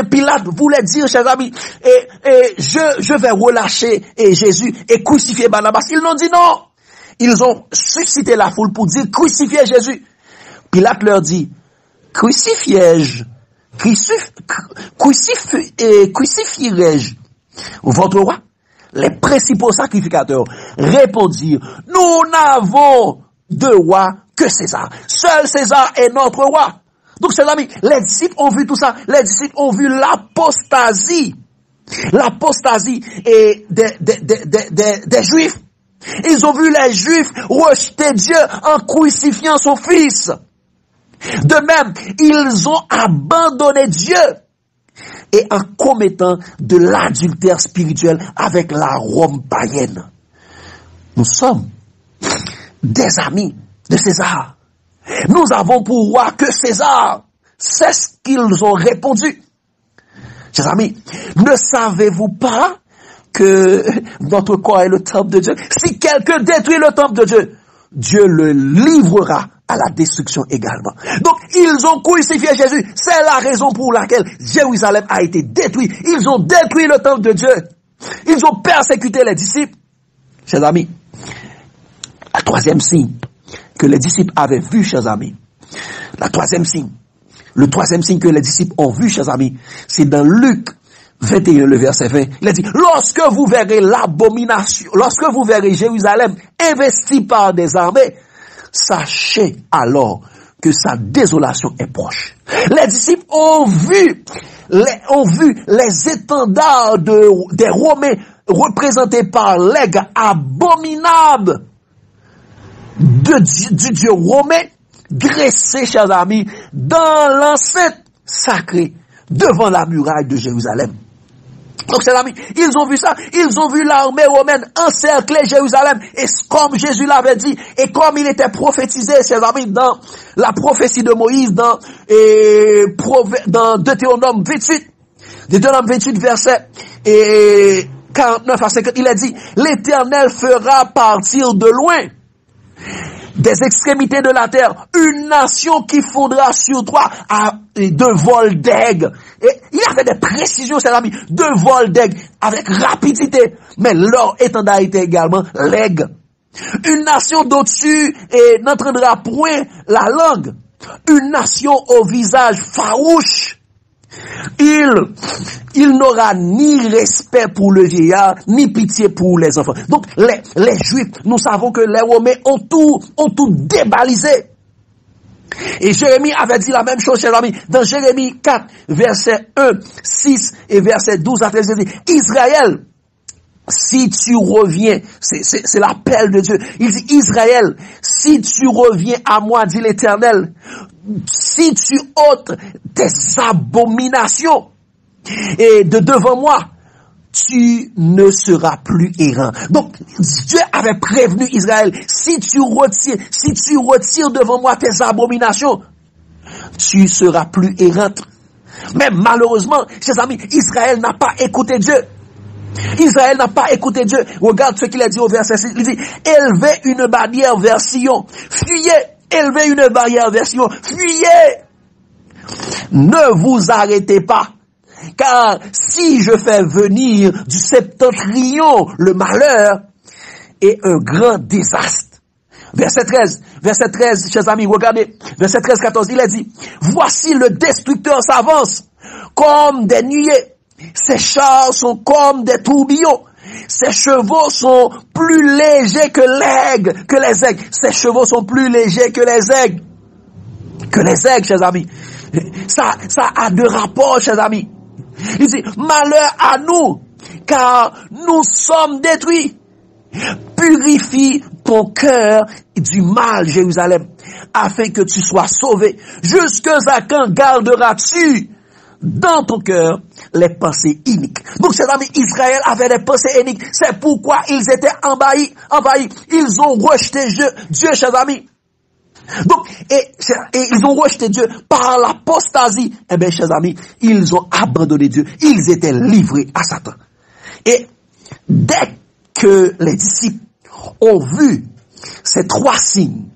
Pilate voulait dire, chers amis, je vais relâcher Jésus et crucifier Barnabas, ils n'ont dit non. Ils ont suscité la foule pour dire, crucifiez Jésus. Pilate leur dit, crucifierai-je votre roi? Les principaux sacrificateurs répondirent, nous n'avons de roi que César. Seul César est notre roi. Donc, chers amis, les disciples ont vu tout ça. Les disciples ont vu l'apostasie des Juifs. Ils ont vu les Juifs rejeter Dieu en crucifiant son Fils. De même, ils ont abandonné Dieu et en commettant de l'adultère spirituel avec la Rome païenne. Nous sommes des amis de César. Nous avons pour roi que César. C'est ce qu'ils ont répondu. Chers amis, ne savez-vous pas que notre corps est le temple de Dieu? Si quelqu'un détruit le temple de Dieu, Dieu le livrera à la destruction également. Donc, ils ont crucifié Jésus. C'est la raison pour laquelle Jérusalem a été détruit. Ils ont détruit le temple de Dieu. Ils ont persécuté les disciples. Chers amis, le troisième signe que les disciples avaient vu, chers amis, le troisième signe que les disciples ont vu, chers amis, c'est dans Luc 21, le verset 20. Il a dit, lorsque vous verrez l'abomination, lorsque vous verrez Jérusalem investi par des armées, sachez alors que sa désolation est proche. Les disciples ont vu les étendards des Romains représentés par l'aigle abominable du Dieu romain, dressé, chers amis, dans l'enceinte sacrée devant la muraille de Jérusalem. Donc, chers amis, ils ont vu ça, ils ont vu l'armée romaine encercler Jérusalem, et comme Jésus l'avait dit, et comme il était prophétisé, chers amis, dans la prophétie de Moïse, dans Deutéronome 28, verset 49 à 50, il a dit, l'Éternel fera partir de loin, des extrémités de la terre, une nation qui fondra sur toi de vol d'aigle. Et il y avait des précisions, chers amis, de vol d'aigle avec rapidité, mais leur étendard était également l'aigle. Une nation d'au-dessus et n'entraînera point la langue. Une nation au visage farouche. Il n'aura ni respect pour le vieillard, ni pitié pour les enfants. Donc, les Juifs, nous savons que les Romains ont tout débalisé. Et Jérémie avait dit la même chose, chers amis, dans Jérémie 4, verset 1, 6 et verset 12 à 13, il dit, Israël, si tu reviens, c'est l'appel de Dieu. Il dit, Israël, si tu reviens à moi, dit l'Éternel, si tu ôtes tes abominations et de devant moi, tu ne seras plus errant. Donc, Dieu avait prévenu Israël, si tu retires devant moi tes abominations, tu seras plus errante. Mais malheureusement, chers amis, Israël n'a pas écouté Dieu. Israël n'a pas écouté Dieu. Regarde ce qu'il a dit au verset 6. Il dit, élevez une barrière vers Sion. Fuyez. Élevez une barrière vers Sion. Fuyez. Ne vous arrêtez pas. Car si je fais venir du septentrion le malheur et un grand désastre. Verset 13, chers amis, regardez. Verset 13-14, il a dit, voici le destructeur s'avance comme des nuées. Ses chars sont comme des tourbillons. Ses chevaux sont plus légers que les aigles. Ses chevaux sont plus légers que les aigles. Que les aigles, chers amis. Ça a de rapport, chers amis. Il dit, malheur à nous, car nous sommes détruits. Purifie ton cœur du mal, Jérusalem, afin que tu sois sauvé. Jusqu'à quand garderas-tu dans ton cœur les pensées iniques? Donc, chers amis, Israël avait des pensées iniques. C'est pourquoi ils étaient envahis. Ils ont rejeté Dieu, chers amis. Donc, et ils ont rejeté Dieu par l'apostasie. Eh bien, chers amis, ils ont abandonné Dieu. Ils étaient livrés à Satan. Et dès que les disciples ont vu ces trois signes,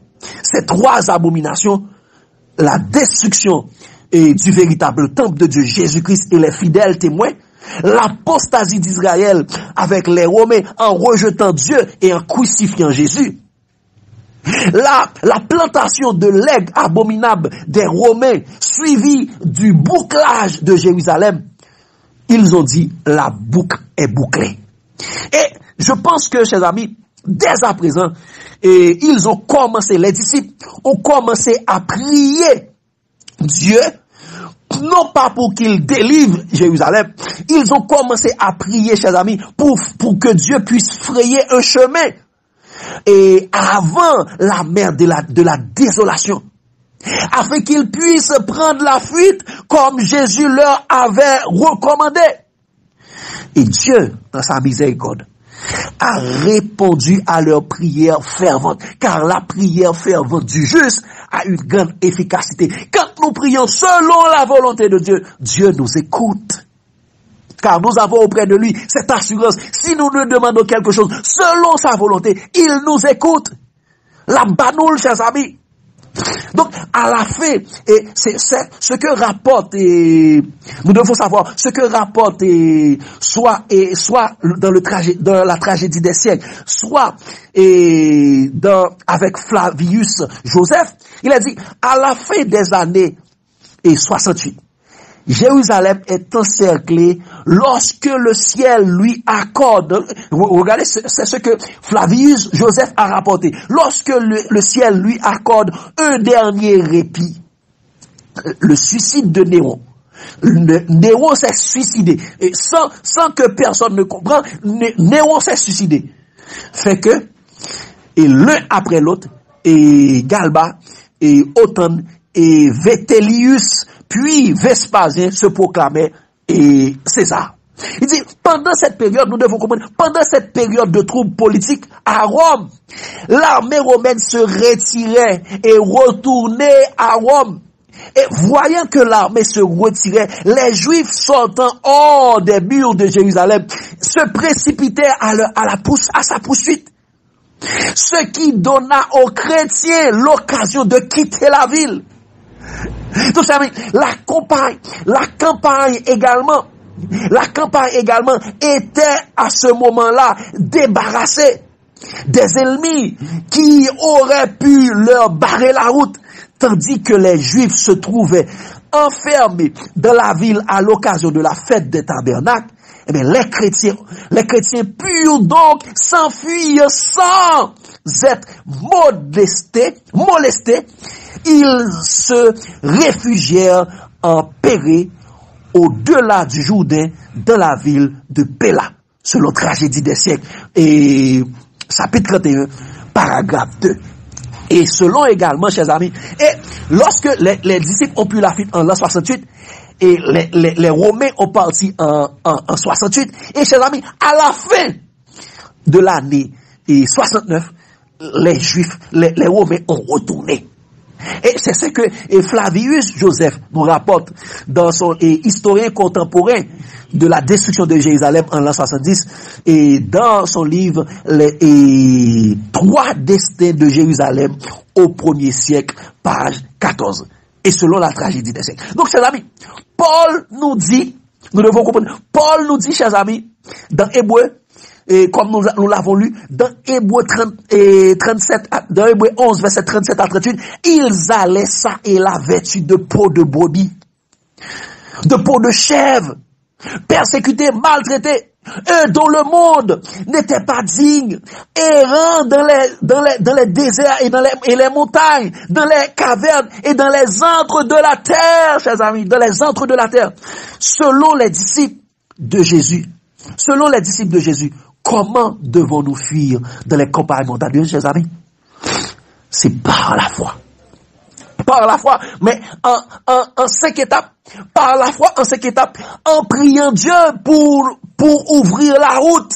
ces trois abominations, la destruction du véritable temple de Dieu, Jésus-Christ et les fidèles témoins, l'apostasie d'Israël avec les Romains en rejetant Dieu et en crucifiant Jésus, la plantation de legs abominable des Romains suivie du bouclage de Jérusalem, ils ont dit la boucle est bouclée. Et je pense que, chers amis, dès à présent, ils ont commencé, les disciples ont commencé à prier Dieu, non pas pour qu'il délivre Jérusalem, ils ont commencé à prier, chers amis, pour que Dieu puisse frayer un chemin et avant la mer de la désolation, afin qu'ils puissent prendre la fuite comme Jésus leur avait recommandé. Et Dieu, dans sa miséricorde, a répondu à leur prière fervente, car la prière fervente du juste a une grande efficacité. Quand nous prions selon la volonté de Dieu, Dieu nous écoute. Car nous avons auprès de lui cette assurance. Si nous lui demandons quelque chose selon sa volonté, il nous écoute. La banoule, chers amis. Donc, à la fin, et c'est ce que rapporte, nous devons savoir, ce que rapporte, soit dans la tragédie des siècles, soit, avec Flavius Joseph, il a dit, à la fin des années 68, Jérusalem est encerclée lorsque le ciel lui accorde, regardez, c'est ce que Flavius Joseph a rapporté, lorsque le ciel lui accorde un dernier répit, le suicide de Néron. Néron s'est suicidé, et sans que personne ne comprenne, Néron s'est suicidé. Fait que, et l'un après l'autre, et Galba, et Othon, et Vitellius, puis Vespasien se proclamait et César. Il dit, pendant cette période, nous devons comprendre, pendant cette période de troubles politiques à Rome, l'armée romaine se retirait et retournait à Rome. Et voyant que l'armée se retirait, les Juifs sortant hors des murs de Jérusalem se précipitaient à sa poursuite. Ce qui donna aux chrétiens l'occasion de quitter la ville. Donc, la campagne également était à ce moment-là débarrassée des ennemis qui auraient pu leur barrer la route, tandis que les Juifs se trouvaient enfermés dans la ville à l'occasion de la fête des tabernacles. Eh bien, les chrétiens purent donc s'enfuir sans être molestés. Ils se réfugièrent en Pérée, au-delà du Jourdain, dans la ville de Péla, selon Tragédie des siècles, et chapitre 31, paragraphe 2. Et selon également, chers amis, et lorsque les disciples ont pu la fuite en l'an 68, et les Romains ont parti en 68. Et chers amis, à la fin de l'année 69, les Juifs, les Romains ont retourné. Et c'est ce que Flavius Joseph nous rapporte dans son historien contemporain de la destruction de Jérusalem en l'an 70, et dans son livre les trois destins de Jérusalem au 1er siècle, page 14, et selon la tragédie des siècles. Donc, chers amis, Paul nous dit, nous devons comprendre, Paul nous dit, chers amis, dans Hébreu, et comme nous l'avons lu, dans Hébreu 37, dans Hébreu 11, verset 37 à 38, ils allaient ça et là vêtus de peau de brebis, de peau de chèvre, persécutés, maltraités, eux dont le monde n'était pas digne, errant dans les déserts et les montagnes, dans les cavernes et dans les antres de la terre, chers amis, dans les antres de la terre, selon les disciples de Jésus. Selon les disciples de Jésus, comment devons-nous fuir dans les campagnes montagneuses, chers amis? C'est par la foi. Par la foi, mais en 5 étapes. Par la foi, en 5 étapes. En priant Dieu pour ouvrir la route.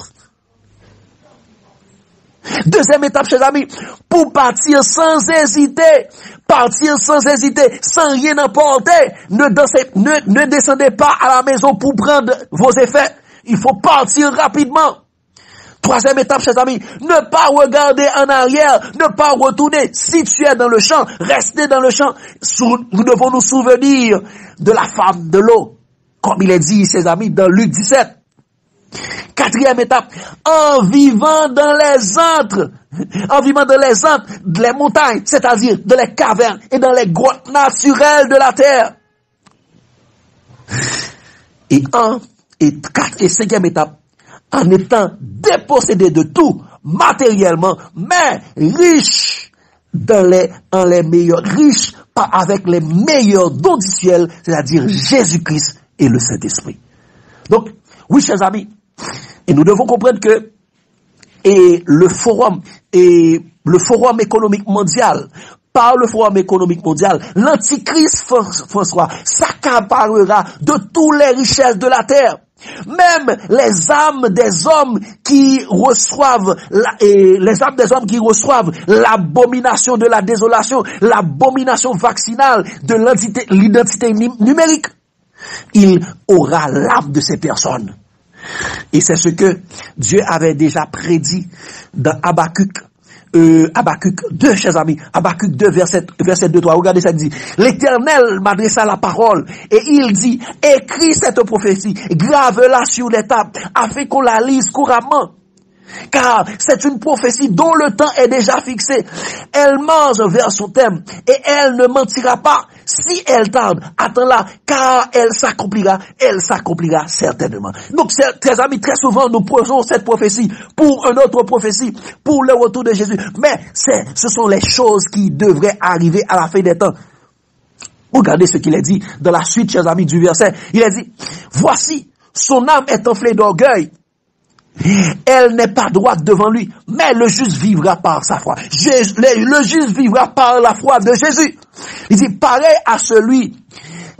Deuxième étape, chers amis, pour partir sans hésiter. Partir sans hésiter, sans rien emporter. Ne descendez pas à la maison pour prendre vos effets. Il faut partir rapidement. Troisième étape, chers amis, ne pas regarder en arrière, ne pas retourner. Si tu es dans le champ, restez dans le champ. Nous devons nous souvenir de la femme de l'eau, comme il est dit, chers amis, dans Luc 17. Quatrième étape, en vivant dans les antres, les montagnes, c'est-à-dire dans les cavernes et dans les grottes naturelles de la terre. Et 4 et 5e étape, en étant dépossédé de tout matériellement, mais riche avec les meilleurs dons du ciel, c'est-à-dire Jésus-Christ et le Saint-Esprit. Donc, oui, chers amis, et nous devons comprendre que le forum économique mondial, par le Forum économique mondial, l'Antichrist François s'accaparera de toutes les richesses de la terre. Même les âmes des hommes qui reçoivent l'abomination de la désolation, l'abomination vaccinale de l'identité numérique, il aura l'âme de ces personnes. Et c'est ce que Dieu avait déjà prédit dans Habakkuk 2, chers amis. Habakkuk 2, verset 2-3. Regardez ça, il dit, l'Éternel m'adressa la parole et il dit, écris cette prophétie, grave-la sur les tables, afin qu'on la lise couramment. Car c'est une prophétie dont le temps est déjà fixé. Elle mange vers son thème et elle ne mentira pas. Si elle tarde, attends-la, car elle s'accomplira certainement. Donc, très amis, très souvent, nous prenons cette prophétie pour une autre prophétie, pour le retour de Jésus. Mais ce sont les choses qui devraient arriver à la fin des temps. Regardez ce qu'il a dit dans la suite, chers amis, du verset. Il a dit, voici, son âme est enflée d'orgueil. Elle n'est pas droite devant lui, mais le juste vivra par sa foi. Le juste vivra par la foi de Jésus. Il dit, pareil à celui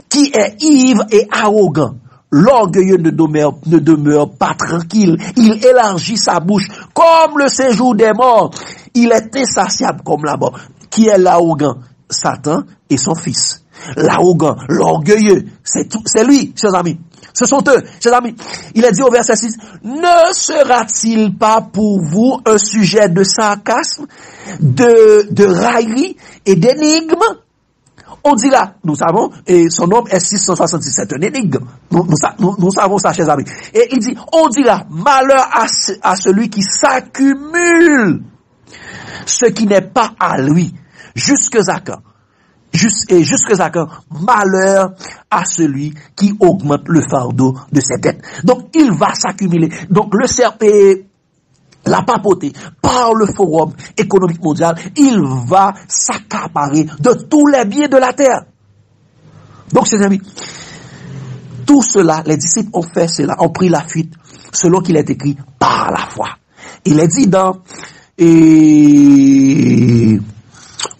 qui est ivre et arrogant. L'orgueilleux ne demeure pas tranquille. Il élargit sa bouche comme le séjour des morts. Il est insatiable comme la mort. Qui est l'arrogant? Satan et son fils. L'arrogant, l'orgueilleux, c'est lui, chers amis. Ce sont eux, chers amis. Il est dit au verset 6, ne sera-t-il pas pour vous un sujet de sarcasme, de raillerie et d'énigme? On dira, nous savons, et son nom est 666, c'est un énigme. Nous savons ça, chers amis. Et il dit, on dira, malheur à celui qui s'accumule ce qui n'est pas à lui, jusqu'à quand? Jusqu'à quand? Malheur à celui qui augmente le fardeau de ses dettes. Donc, il va s'accumuler. Donc, la papauté, par le Forum économique mondial, il va s'accaparer de tous les biens de la terre. Donc, chers amis, tout cela, les disciples ont fait cela, ont pris la fuite, selon qu'il est écrit, par la foi. Il est dit dans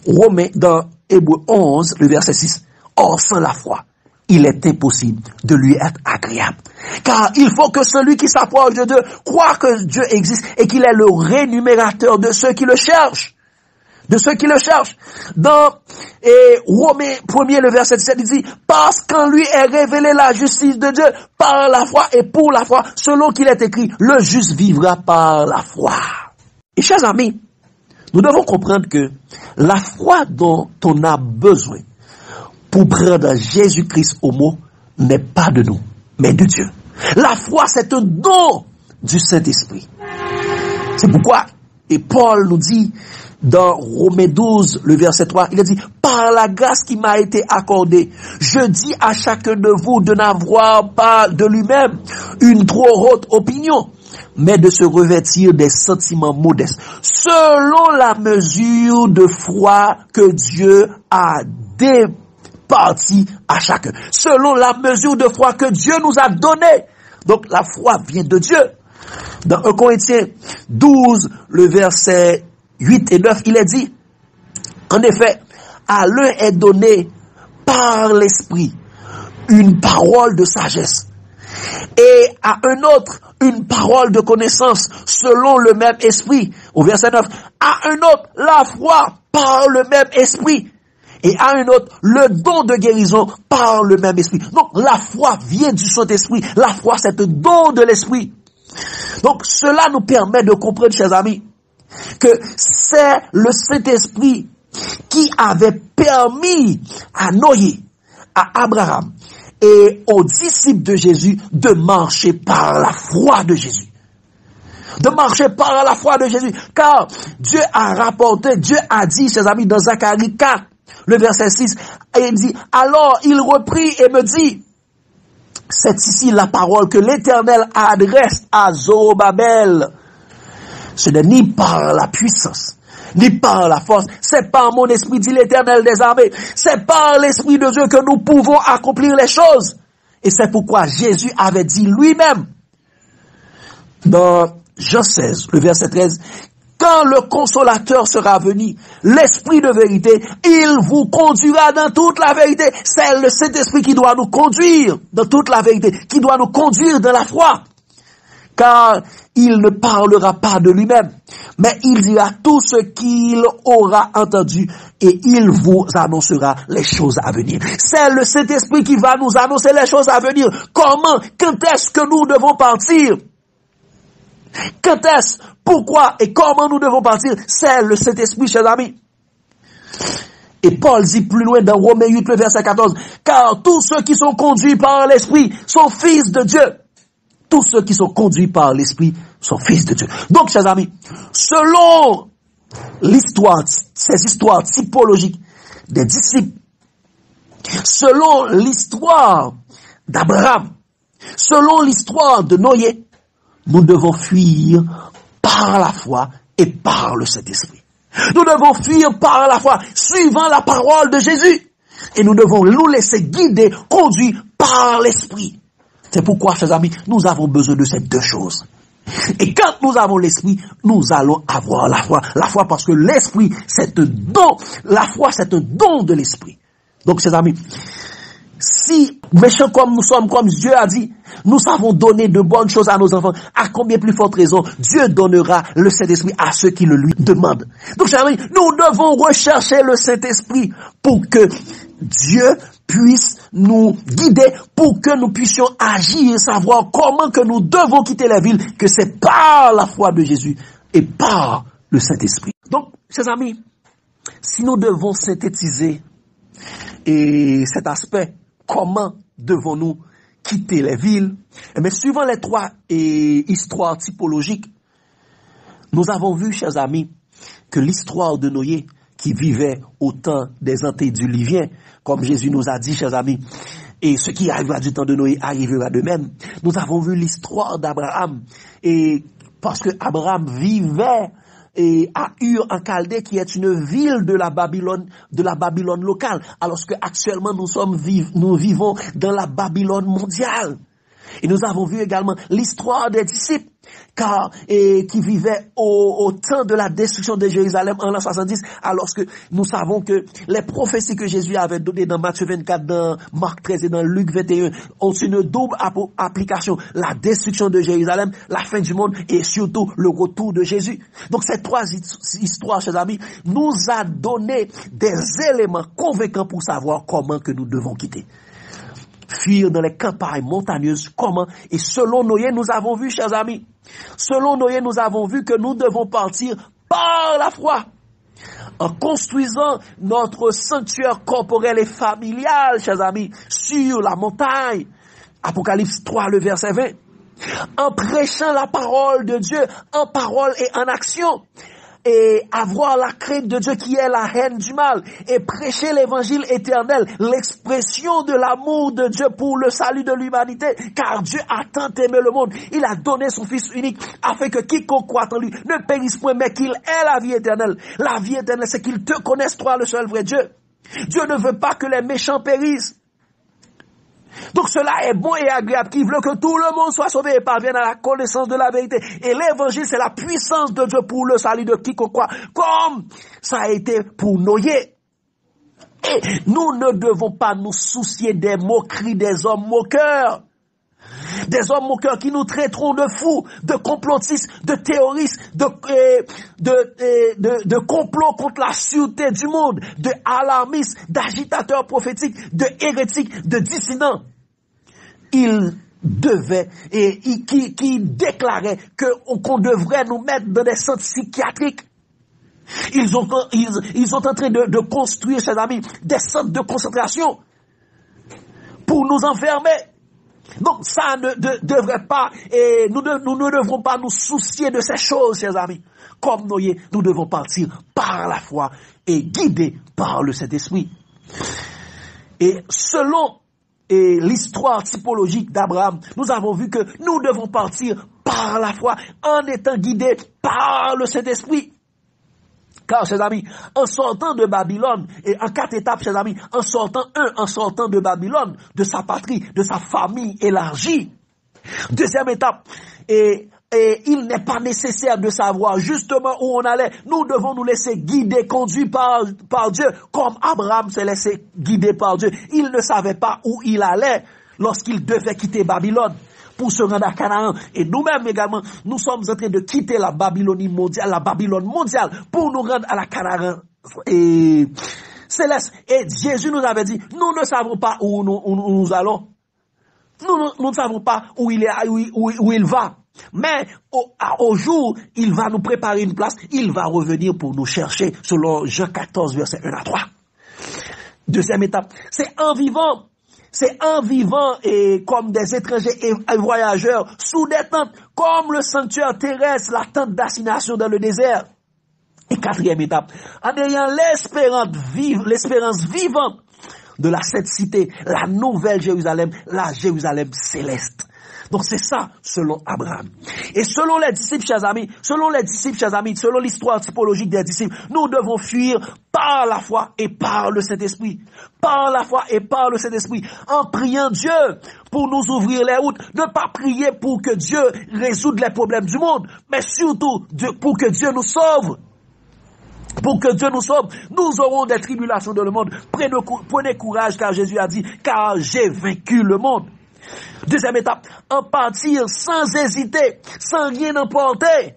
Romains, dans Hébreu 11, le verset 6, or sans la foi, il est impossible de lui être agréable. Car il faut que celui qui s'approche de Dieu croit que Dieu existe et qu'il est le rémunérateur de ceux qui le cherchent. De ceux qui le cherchent. Dans Romains 1er, le verset 17, il dit, parce qu'en lui est révélée la justice de Dieu par la foi et pour la foi, selon qu'il est écrit, le juste vivra par la foi. Et chers amis, nous devons comprendre que la foi dont on a besoin pour prendre Jésus-Christ au mot n'est pas de nous, mais de Dieu. La foi, c'est un don du Saint-Esprit. C'est pourquoi, et Paul nous dit, dans Romains 12, le verset 3, il a dit, par la grâce qui m'a été accordée, je dis à chacun de vous de n'avoir pas de lui-même une trop haute opinion, mais de se revêtir des sentiments modestes, selon la mesure de foi que Dieu a départie à chacun. Selon la mesure de foi que Dieu nous a donnée. Donc la foi vient de Dieu. Dans 1 Corinthiens 12, le verset 8 et 9, il est dit, en effet, à l'un est donné par l'Esprit une parole de sagesse, et à un autre une parole de connaissance selon le même esprit. Au verset 9, à un autre la foi par le même esprit, et à un autre le don de guérison par le même esprit. Donc la foi vient du Saint-Esprit. La foi, c'est un don de l'Esprit. Donc cela nous permet de comprendre, chers amis, que c'est le Saint-Esprit qui avait permis à Noé, à Abraham et aux disciples de Jésus de marcher par la foi de Jésus. De marcher par la foi de Jésus. Car Dieu a rapporté, Dieu a dit, chers amis, dans Zacharie 4, le verset 6, et il dit, alors il reprit et me dit, c'est ici la parole que l'Éternel adresse à Zorobabel. Ce n'est ni par la puissance, ni par la force, c'est par mon esprit, dit l'Éternel des armées. C'est par l'Esprit de Dieu que nous pouvons accomplir les choses. Et c'est pourquoi Jésus avait dit lui-même, dans Jean 16, le verset 13, quand le consolateur sera venu, l'Esprit de vérité, il vous conduira dans toute la vérité. C'est le Saint-Esprit qui doit nous conduire dans toute la vérité, qui doit nous conduire dans la foi. Car il ne parlera pas de lui-même, mais il dira tout ce qu'il aura entendu et il vous annoncera les choses à venir. C'est le Saint-Esprit qui va nous annoncer les choses à venir. Comment? Quand est-ce que nous devons partir? Quand est-ce? Pourquoi? Et comment nous devons partir? C'est le Saint-Esprit, chers amis. Et Paul dit plus loin dans Romains 8, le verset 14, car tous ceux qui sont conduits par l'Esprit sont fils de Dieu. Tous ceux qui sont conduits par l'Esprit sont fils de Dieu. Donc, chers amis, selon l'histoire, ces histoires typologiques des disciples, selon l'histoire d'Abraham, selon l'histoire de Noé, nous devons fuir par la foi et par le Saint-Esprit. Nous devons fuir par la foi, suivant la parole de Jésus. Et nous devons nous laisser guider, conduire par l'Esprit. C'est pourquoi, chers amis, nous avons besoin de ces deux choses. Et quand nous avons l'Esprit, nous allons avoir la foi. La foi parce que l'Esprit, c'est un don. La foi, c'est un don de l'Esprit. Donc, chers amis, si méchants comme nous sommes, comme Dieu a dit, nous savons donner de bonnes choses à nos enfants, à combien plus forte raison Dieu donnera le Saint-Esprit à ceux qui le lui demandent. Donc, chers amis, nous devons rechercher le Saint-Esprit pour que Dieu puisse nous guider, pour que nous puissions agir et savoir comment que nous devons quitter la ville, que c'est par la foi de Jésus et par le Saint-Esprit. Donc, chers amis, si nous devons synthétiser et cet aspect, comment devons-nous quitter les villes? Mais suivant les trois histoires typologiques, nous avons vu, chers amis, que l'histoire de Noé, qui vivait au temps des antédiluviens, comme Jésus nous a dit, chers amis, et ce qui arrivera du temps de Noé arrivera de même. Nous avons vu l'histoire d'Abraham, et parce que Abraham vivait à Ur en Chaldée, qui est une ville de la Babylone locale, alors que actuellement nous vivons dans la Babylone mondiale. Et nous avons vu également l'histoire des disciples, qui vivaient au temps de la destruction de Jérusalem en l'an 70, alors que nous savons que les prophéties que Jésus avait données dans Matthieu 24, dans Marc 13 et dans Luc 21 ont une double application: la destruction de Jérusalem, la fin du monde et surtout le retour de Jésus. Donc ces trois histoires, chers amis, nous a donné des éléments convaincants pour savoir comment que nous devons quitter. Fuir dans les campagnes montagneuses, comment? Et selon Noé, nous avons vu, chers amis, selon Noé, nous avons vu que nous devons partir par la foi, en construisant notre sanctuaire corporel et familial, chers amis, sur la montagne. Apocalypse 3, le verset 20. En prêchant la parole de Dieu, en parole et en action. Et avoir la crainte de Dieu qui est la haine du mal, et prêcher l'évangile éternel, l'expression de l'amour de Dieu pour le salut de l'humanité, car Dieu a tant aimé le monde, il a donné son Fils unique, afin que quiconque croit en lui ne périsse point, mais qu'il ait la vie éternelle. La vie éternelle, c'est qu'il te connaisse, toi, le seul vrai Dieu. Dieu ne veut pas que les méchants périssent. Donc cela est bon et agréable, qui veut que tout le monde soit sauvé et parvienne à la connaissance de la vérité. Et l'évangile, c'est la puissance de Dieu pour le salut de quiconque croit, comme ça a été pour Noé. Et nous ne devons pas nous soucier des moqueries des hommes moqueurs. Des hommes moqueurs qui nous traiteront de fous, de complotistes, de terroristes, de complots contre la sûreté du monde, de alarmistes, d'agitateurs prophétiques, de hérétiques, de dissidents. Ils devaient, qui déclaraient qu'on devrait nous mettre dans des centres psychiatriques. Ils sont en train de construire, chers amis, des centres de concentration pour nous enfermer. Donc ça ne devrait pas, et nous ne devrons pas nous soucier de ces choses, chers amis. Comme Noé, nous devons partir par la foi et guidés par le Saint-Esprit. Et selon l'histoire typologique d'Abraham, nous avons vu que nous devons partir par la foi en étant guidés par le Saint-Esprit. Car, chers amis, en sortant de Babylone, et en 4 étapes, chers amis, en sortant de Babylone, de sa patrie, de sa famille élargie. Deuxième étape, et il n'est pas nécessaire de savoir justement où on allait. Nous devons nous laisser guider, conduire par Dieu, comme Abraham s'est laissé guider par Dieu. Il ne savait pas où il allait lorsqu'il devait quitter Babylone pour se rendre à Canaan. Et nous-mêmes également, nous sommes en train de quitter la Babylonie mondiale, la Babylone mondiale, pour nous rendre à la Canaan et céleste. Et Jésus nous avait dit, nous ne savons pas où nous allons. Nous ne savons pas où il est, où il va. Mais au jour, il va nous préparer une place, il va revenir pour nous chercher, selon Jean 14, verset 1 à 3. Deuxième étape, c'est en vivant et comme des étrangers et voyageurs sous des tentes, comme le sanctuaire terrestre, la tente d'assignation dans le désert. Et quatrième étape, en ayant l'espérance vivante de la sainte cité, la nouvelle Jérusalem, la Jérusalem céleste. Donc c'est ça selon Abraham. Et selon les disciples, chers amis, selon l'histoire typologique des disciples, nous devons fuir par la foi et par le Saint-Esprit. Par la foi et par le Saint-Esprit. En priant Dieu pour nous ouvrir les routes. Ne pas prier pour que Dieu résoudre les problèmes du monde, mais surtout pour que Dieu nous sauve. Pour que Dieu nous sauve, nous aurons des tribulations dans le monde. Prenez courage, car Jésus a dit, car j'ai vaincu le monde. Deuxième étape, en partir sans hésiter, sans rien emporter.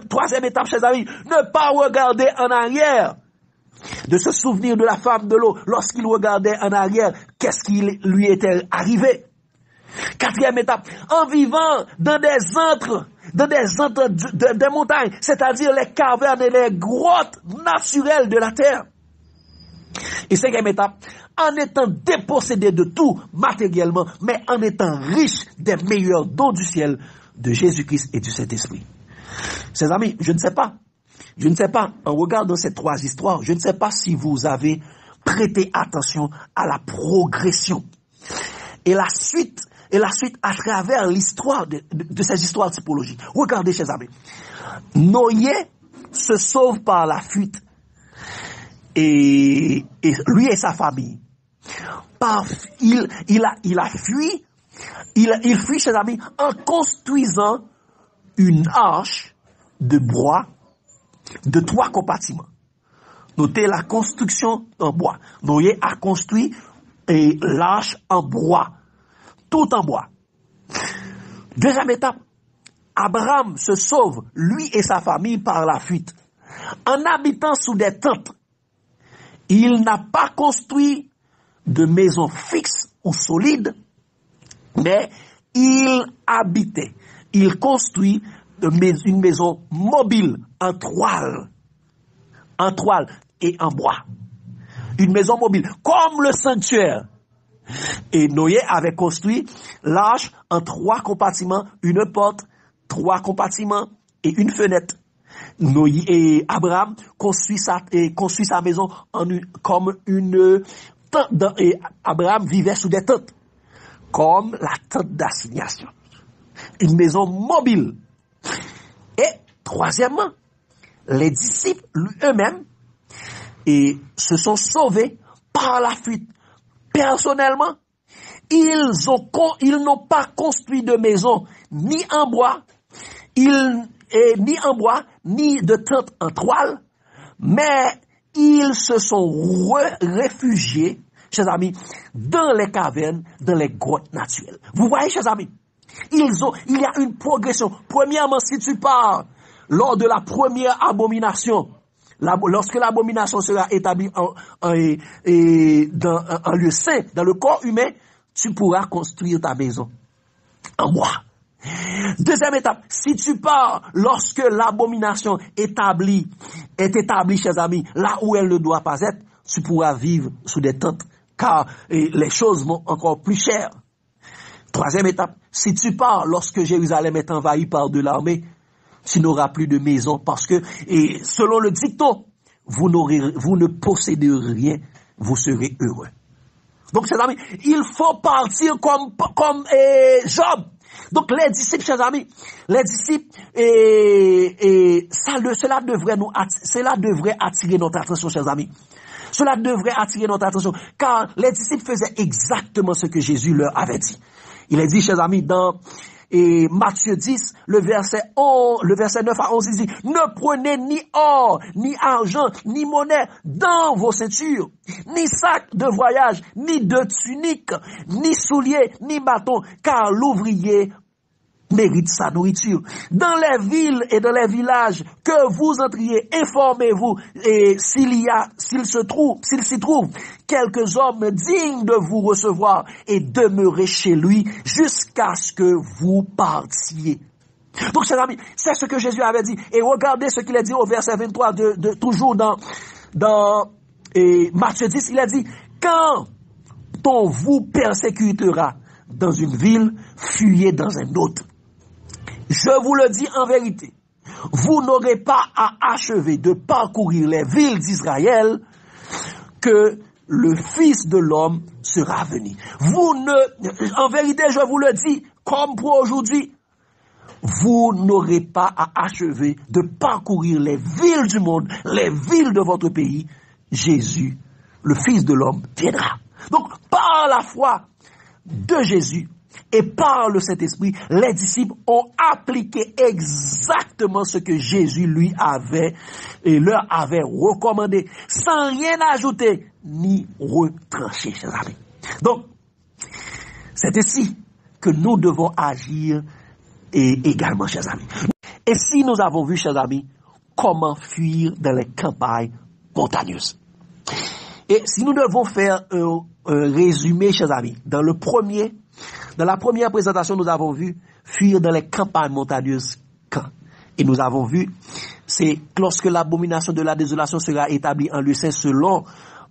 Troisième étape, chers amis, ne pas regarder en arrière. De se souvenir de la femme de l'eau, lorsqu'il regardait en arrière, qu'est-ce qui lui était arrivé. Quatrième étape, en vivant dans des antres des montagnes, c'est-à-dire les cavernes et les grottes naturelles de la terre. Et cinquième étape, en étant dépossédé de tout matériellement, mais en étant riche des meilleurs dons du ciel, de Jésus-Christ et du Saint-Esprit. Chers amis, je ne sais pas, en regardant ces trois histoires, je ne sais pas si vous avez prêté attention à la progression et la suite à travers l'histoire de ces histoires typologiques. Regardez, chers amis, Noé se sauve par la fuite. Et lui et sa famille, il a fui Il fuit, chers amis, en construisant une arche de bois de 3 compartiments. Notez la construction en bois. Noé a construit l'arche en bois, tout en bois. Deuxième étape, Abraham se sauve, lui et sa famille, par la fuite. En habitant sous des tentes, il n'a pas construit de maison fixe ou solide, mais il habitait. Il construit une maison mobile en toile et en bois. Une maison mobile, comme le sanctuaire. Et Noé avait construit l'arche en 3 compartiments, une porte, 3 compartiments et une fenêtre. Noé et Abraham construit sa maison comme une tente. Et Abraham vivait sous des tentes, comme la tente d'assignation. Une maison mobile. Et troisièmement, les disciples eux-mêmes se sont sauvés par la fuite. Personnellement, ils n'ont pas construit de maison ni en bois, ni de tente en toile, mais ils se sont réfugiés, chers amis, dans les cavernes, dans les grottes naturelles. Vous voyez, chers amis, il y a une progression. Premièrement, si tu pars lors de la première abomination, lorsque l'abomination sera établie en lieu saint, dans le corps humain, tu pourras construire ta maison en bois. Deuxième étape, si tu pars lorsque l'abomination est établie, chers amis, là où elle ne doit pas être, tu pourras vivre sous des tentes, car les choses vont encore plus chères. Troisième étape, si tu pars lorsque Jérusalem est envahie par de l'armée, tu n'auras plus de maison parce que, selon le dicton, vous ne possédez rien, vous serez heureux. Donc, chers amis, il faut partir comme Job. Donc, les disciples, chers amis, cela devrait attirer notre attention, chers amis. Cela devrait attirer notre attention, car les disciples faisaient exactement ce que Jésus leur avait dit. Il est dit, chers amis, dans Matthieu 10, le verset 9 à 11, il dit, ne prenez ni or, ni argent, ni monnaie dans vos ceintures, ni sac de voyage, ni de tunique, ni souliers, ni bâton, car l'ouvrier mérite sa nourriture. Dans les villes et dans les villages que vous entriez, informez-vous et s'il s'y trouve quelques hommes dignes de vous recevoir et demeurez chez lui jusqu'à ce que vous partiez. Donc, chers amis, c'est ce que Jésus avait dit. Et regardez ce qu'il a dit au verset 23 toujours dans Matthieu 10, il a dit, quand on vous persécutera dans une ville, fuyez dans un autre. Je vous le dis en vérité, vous n'aurez pas à achever de parcourir les villes d'Israël que le Fils de l'homme sera venu. En vérité, je vous le dis, comme pour aujourd'hui, vous n'aurez pas à achever de parcourir les villes du monde, les villes de votre pays. Jésus, le Fils de l'homme, viendra. Donc, par la foi de Jésus, et par le Saint-Esprit, les disciples ont appliqué exactement ce que Jésus leur avait recommandé, sans rien ajouter ni retrancher, chers amis. Donc, c'est ainsi que nous devons agir également, chers amis. Et si nous avons vu, chers amis, comment fuir dans les campagnes montagneuses. Et si nous devons faire un résumé, chers amis, dans la première présentation, nous avons vu fuir dans les campagnes montagneuses quand. Et nous avons vu, c'est lorsque l'abomination de la désolation sera établie en lieu saint selon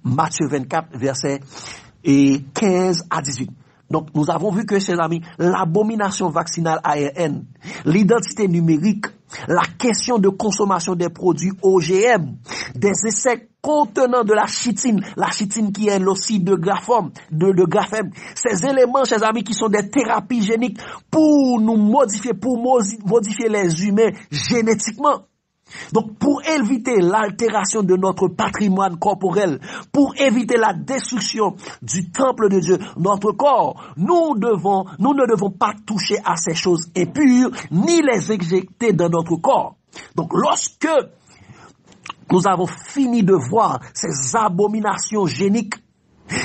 Matthieu 24, versets 15 à 18. Donc, nous avons vu que, chers amis, l'abomination vaccinale ARN, l'identité numérique, la question de consommation des produits OGM, des insectes contenant de la chitine qui est l'oxyde de graphème, ces éléments, chers amis, qui sont des thérapies géniques pour modifier les humains génétiquement. Donc, pour éviter l'altération de notre patrimoine corporel, pour éviter la destruction du temple de Dieu, notre corps, nous ne devons pas toucher à ces choses impures, ni les éjecter dans notre corps. Donc, lorsque nous avons fini de voir ces abominations géniques,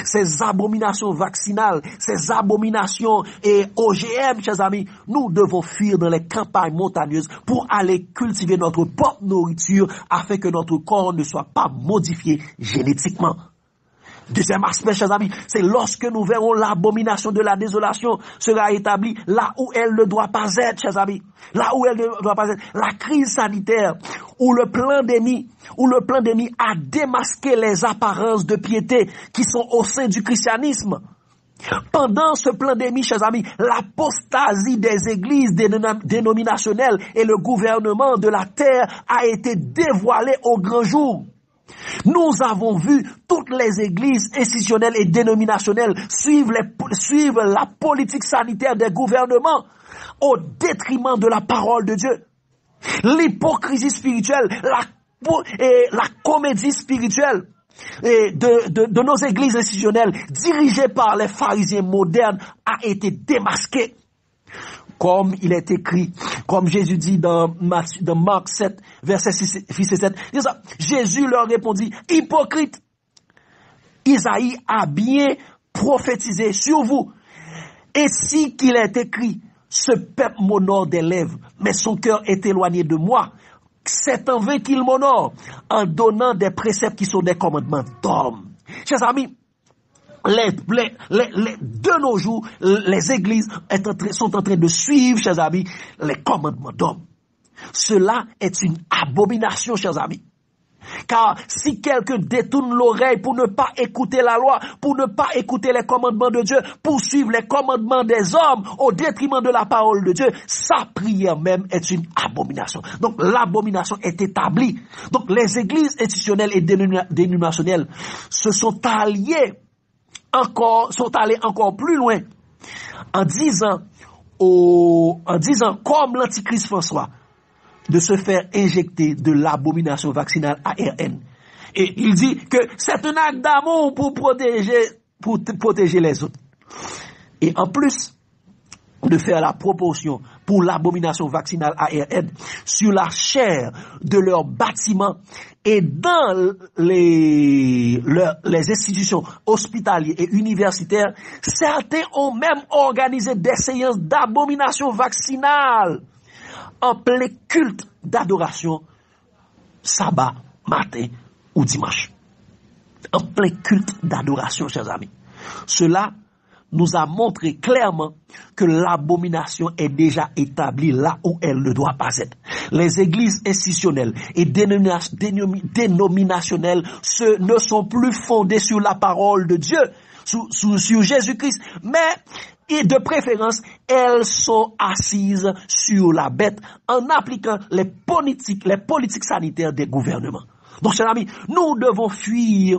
ces abominations vaccinales, ces abominations et OGM, chers amis, nous devons fuir dans les campagnes montagneuses pour aller cultiver notre propre nourriture afin que notre corps ne soit pas modifié génétiquement. Deuxième aspect, chers amis, c'est lorsque nous verrons l'abomination de la désolation sera établie là où elle ne doit pas être, chers amis. Là où elle ne doit pas être. La crise sanitaire où le pandémie a démasqué les apparences de piété qui sont au sein du christianisme. Pendant ce pandémie, chers amis, l'apostasie des églises dénominationnelles et le gouvernement de la terre a été dévoilé au grand jour. Nous avons vu toutes les églises institutionnelles et dénominationnelles suivre la politique sanitaire des gouvernements au détriment de la parole de Dieu. L'hypocrisie spirituelle, la comédie spirituelle de nos églises institutionnelles dirigées par les pharisiens modernes a été démasquée. Comme il est écrit, comme Jésus dit dans Marc 7, verset 6 et 7, Jésus leur répondit, hypocrite, Isaïe a bien prophétisé sur vous. Ainsi qu'il est écrit, ce peuple m'honore des lèvres, mais son cœur est éloigné de moi. C'est en vain qu'il m'honore, en donnant des préceptes qui sont des commandements d'hommes. Chers amis, de nos jours, les églises sont en train de suivre, chers amis, les commandements d'hommes. Cela est une abomination, chers amis. Car si quelqu'un détourne l'oreille pour ne pas écouter la loi, pour ne pas écouter les commandements de Dieu, pour suivre les commandements des hommes au détriment de la parole de Dieu, sa prière même est une abomination. Donc l'abomination est établie. Donc les églises institutionnelles et dénominationnelles sont allées encore plus loin en disant comme l'antichrist François de se faire injecter de l'abomination vaccinale ARN. Et il dit que c'est un acte d'amour pour protéger les autres. Et en plus de faire la proportion pour l'abomination vaccinale ARN sur la chair de leurs bâtiments et dans les institutions hospitalières et universitaires, certains ont même organisé des séances d'abomination vaccinale en plein culte d'adoration, sabbat, matin ou dimanche. En plein culte d'adoration, chers amis. Cela nous a montré clairement que l'abomination est déjà établie là où elle ne doit pas être. Les églises institutionnelles et dénominationnelles ne sont plus fondées sur la parole de Dieu, sur Jésus-Christ, mais et de préférence, elles sont assises sur la bête en appliquant les politiques sanitaires des gouvernements. Donc, chers amis, nous devons fuir,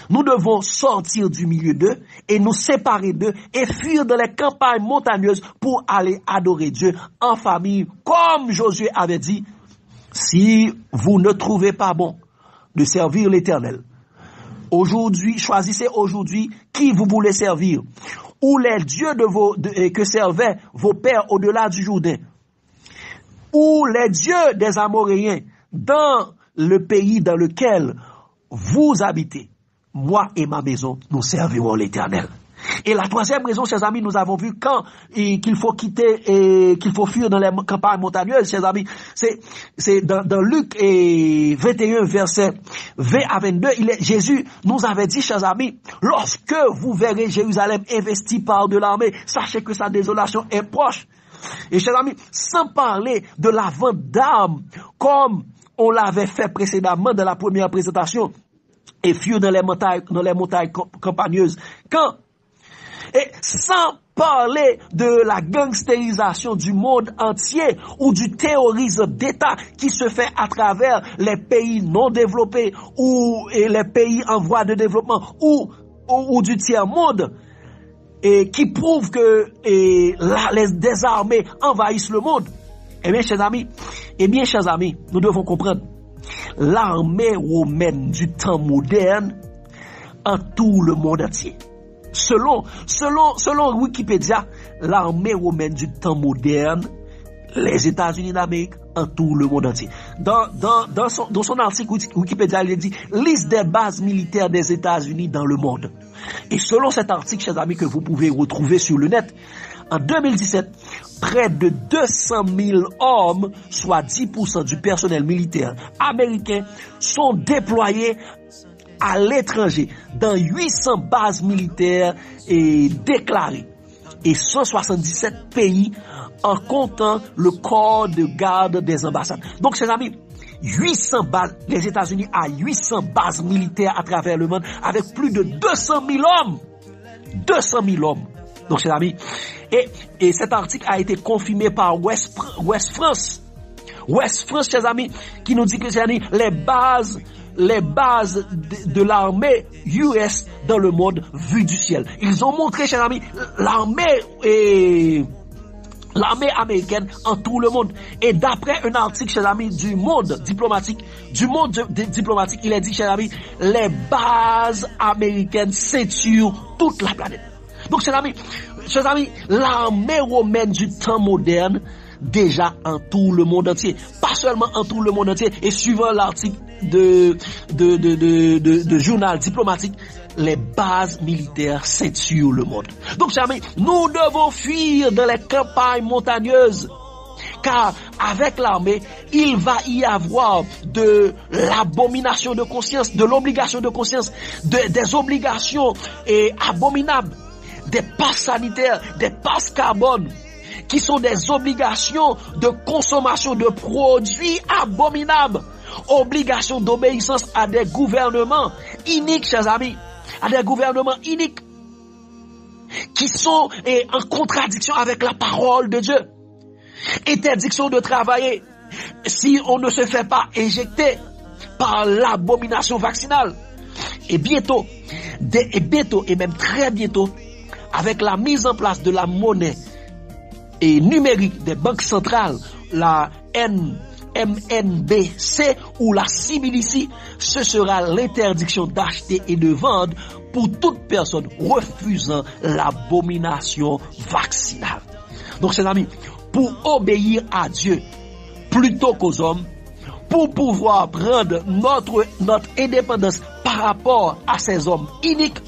nous devons sortir du milieu d'eux et nous séparer d'eux et fuir dans les campagnes montagneuses pour aller adorer Dieu en famille, comme Josué avait dit, si vous ne trouvez pas bon de servir l'Éternel, choisissez aujourd'hui qui vous voulez servir, ou les dieux que servaient vos pères au-delà du Jourdain, ou les dieux des Amoréens dans le pays dans lequel vous habitez. Moi et ma maison, nous servirons l'Éternel. Et la troisième raison, chers amis, nous avons vu qu'il faut quitter et qu'il faut fuir dans les campagnes montagneuses, chers amis. C'est dans Luc 21, verset 20 à 22, Jésus nous avait dit, chers amis, lorsque vous verrez Jérusalem investie par de l'armée, sachez que sa désolation est proche. Et chers amis, sans parler de la vente d'armes, comme on l'avait fait précédemment dans la première présentation, et fuir dans les montagnes campagneuses. Et sans parler de la gangstérisation du monde entier ou du terrorisme d'État qui se fait à travers les pays non développés ou les pays en voie de développement ou du tiers-monde, et qui prouve que des armées envahissent le monde. Eh bien, chers amis, nous devons comprendre l'armée romaine du temps moderne en tout le monde entier. Selon Wikipédia, l'armée romaine du temps moderne, les États-Unis d'Amérique, en tout le monde entier. Dans son article Wikipédia, il dit liste des bases militaires des États-Unis dans le monde. Et selon cet article, chers amis, que vous pouvez retrouver sur le net, en 2017, près de 200 000 hommes, soit 10% du personnel militaire américain, sont déployés à l'étranger dans 800 bases militaires déclarées et 177 pays en comptant le corps de garde des ambassades. Donc, chers amis, 800 bases, les États-Unis a 800 bases militaires à travers le monde avec plus de 200 000 hommes. 200 000 hommes. Donc, chers amis, et cet article a été confirmé par West France. West France, chers amis, qui nous dit que, chers amis, les bases de l'armée US dans le monde vu du ciel. Ils ont montré, chers amis, l'armée américaine en tout le monde. Et d'après un article, chers amis, du monde diplomatique, il est dit, chers amis, les bases américaines ceinturent toute la planète. Donc, chers amis, l'armée romaine du temps moderne, déjà en tout le monde entier. Pas seulement en tout le monde entier. Et suivant l'article de journal diplomatique, les bases militaires ceinturent le monde. Donc, chers amis, nous devons fuir dans les campagnes montagneuses. Car avec l'armée, il va y avoir de l'abomination de conscience, de l'obligation de conscience, des obligations abominables, des passes sanitaires, des passes carbone, qui sont des obligations de consommation de produits abominables, obligations d'obéissance à des gouvernements iniques, chers amis, à des gouvernements iniques, qui sont en contradiction avec la parole de Dieu. Interdiction de travailler si on ne se fait pas éjecter par l'abomination vaccinale. Et bientôt, et même très bientôt, avec la mise en place de la monnaie et numérique des banques centrales, la MNBC ou la CBDC, ce sera l'interdiction d'acheter et de vendre pour toute personne refusant l'abomination vaccinale. Donc, chers amis, pour obéir à Dieu plutôt qu'aux hommes, pour pouvoir prendre notre indépendance par rapport à ces hommes iniques,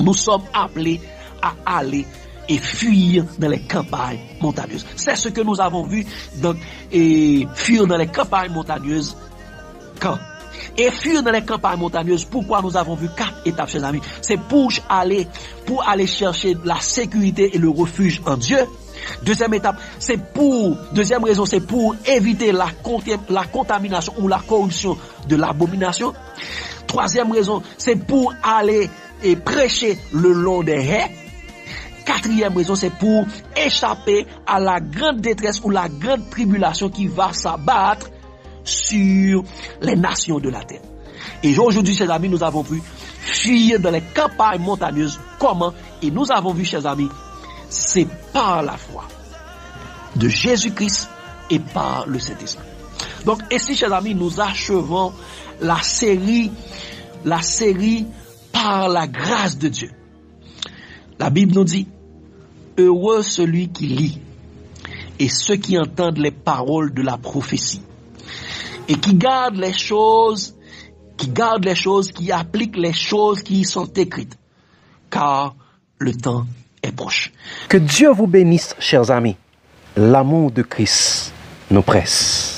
nous sommes appelés à aller et fuir dans les campagnes montagneuses. C'est ce que nous avons vu, donc, et fuir dans les campagnes montagneuses quand? Et fuir dans les campagnes montagneuses, pourquoi nous avons vu 4 étapes, chers amis? C'est pour aller chercher la sécurité et le refuge en Dieu. Deuxième raison, c'est pour éviter la contamination ou la corruption de l'abomination. Troisième raison, c'est pour aller et prêcher le long des haies. Quatrième raison, c'est pour échapper à la grande détresse ou la grande tribulation qui va s'abattre sur les nations de la terre. Et aujourd'hui, chers amis, nous avons vu fuir dans les campagnes montagneuses. Comment? Et nous avons vu, chers amis, c'est par la foi de Jésus-Christ et par le Saint-Esprit. Donc, ici, chers amis, nous achevons la série par la grâce de Dieu. La Bible nous dit, heureux celui qui lit et ceux qui entendent les paroles de la prophétie et qui gardent les choses, qui appliquent les choses qui y sont écrites, car le temps est proche. Que Dieu vous bénisse, chers amis. L'amour de Christ nous presse.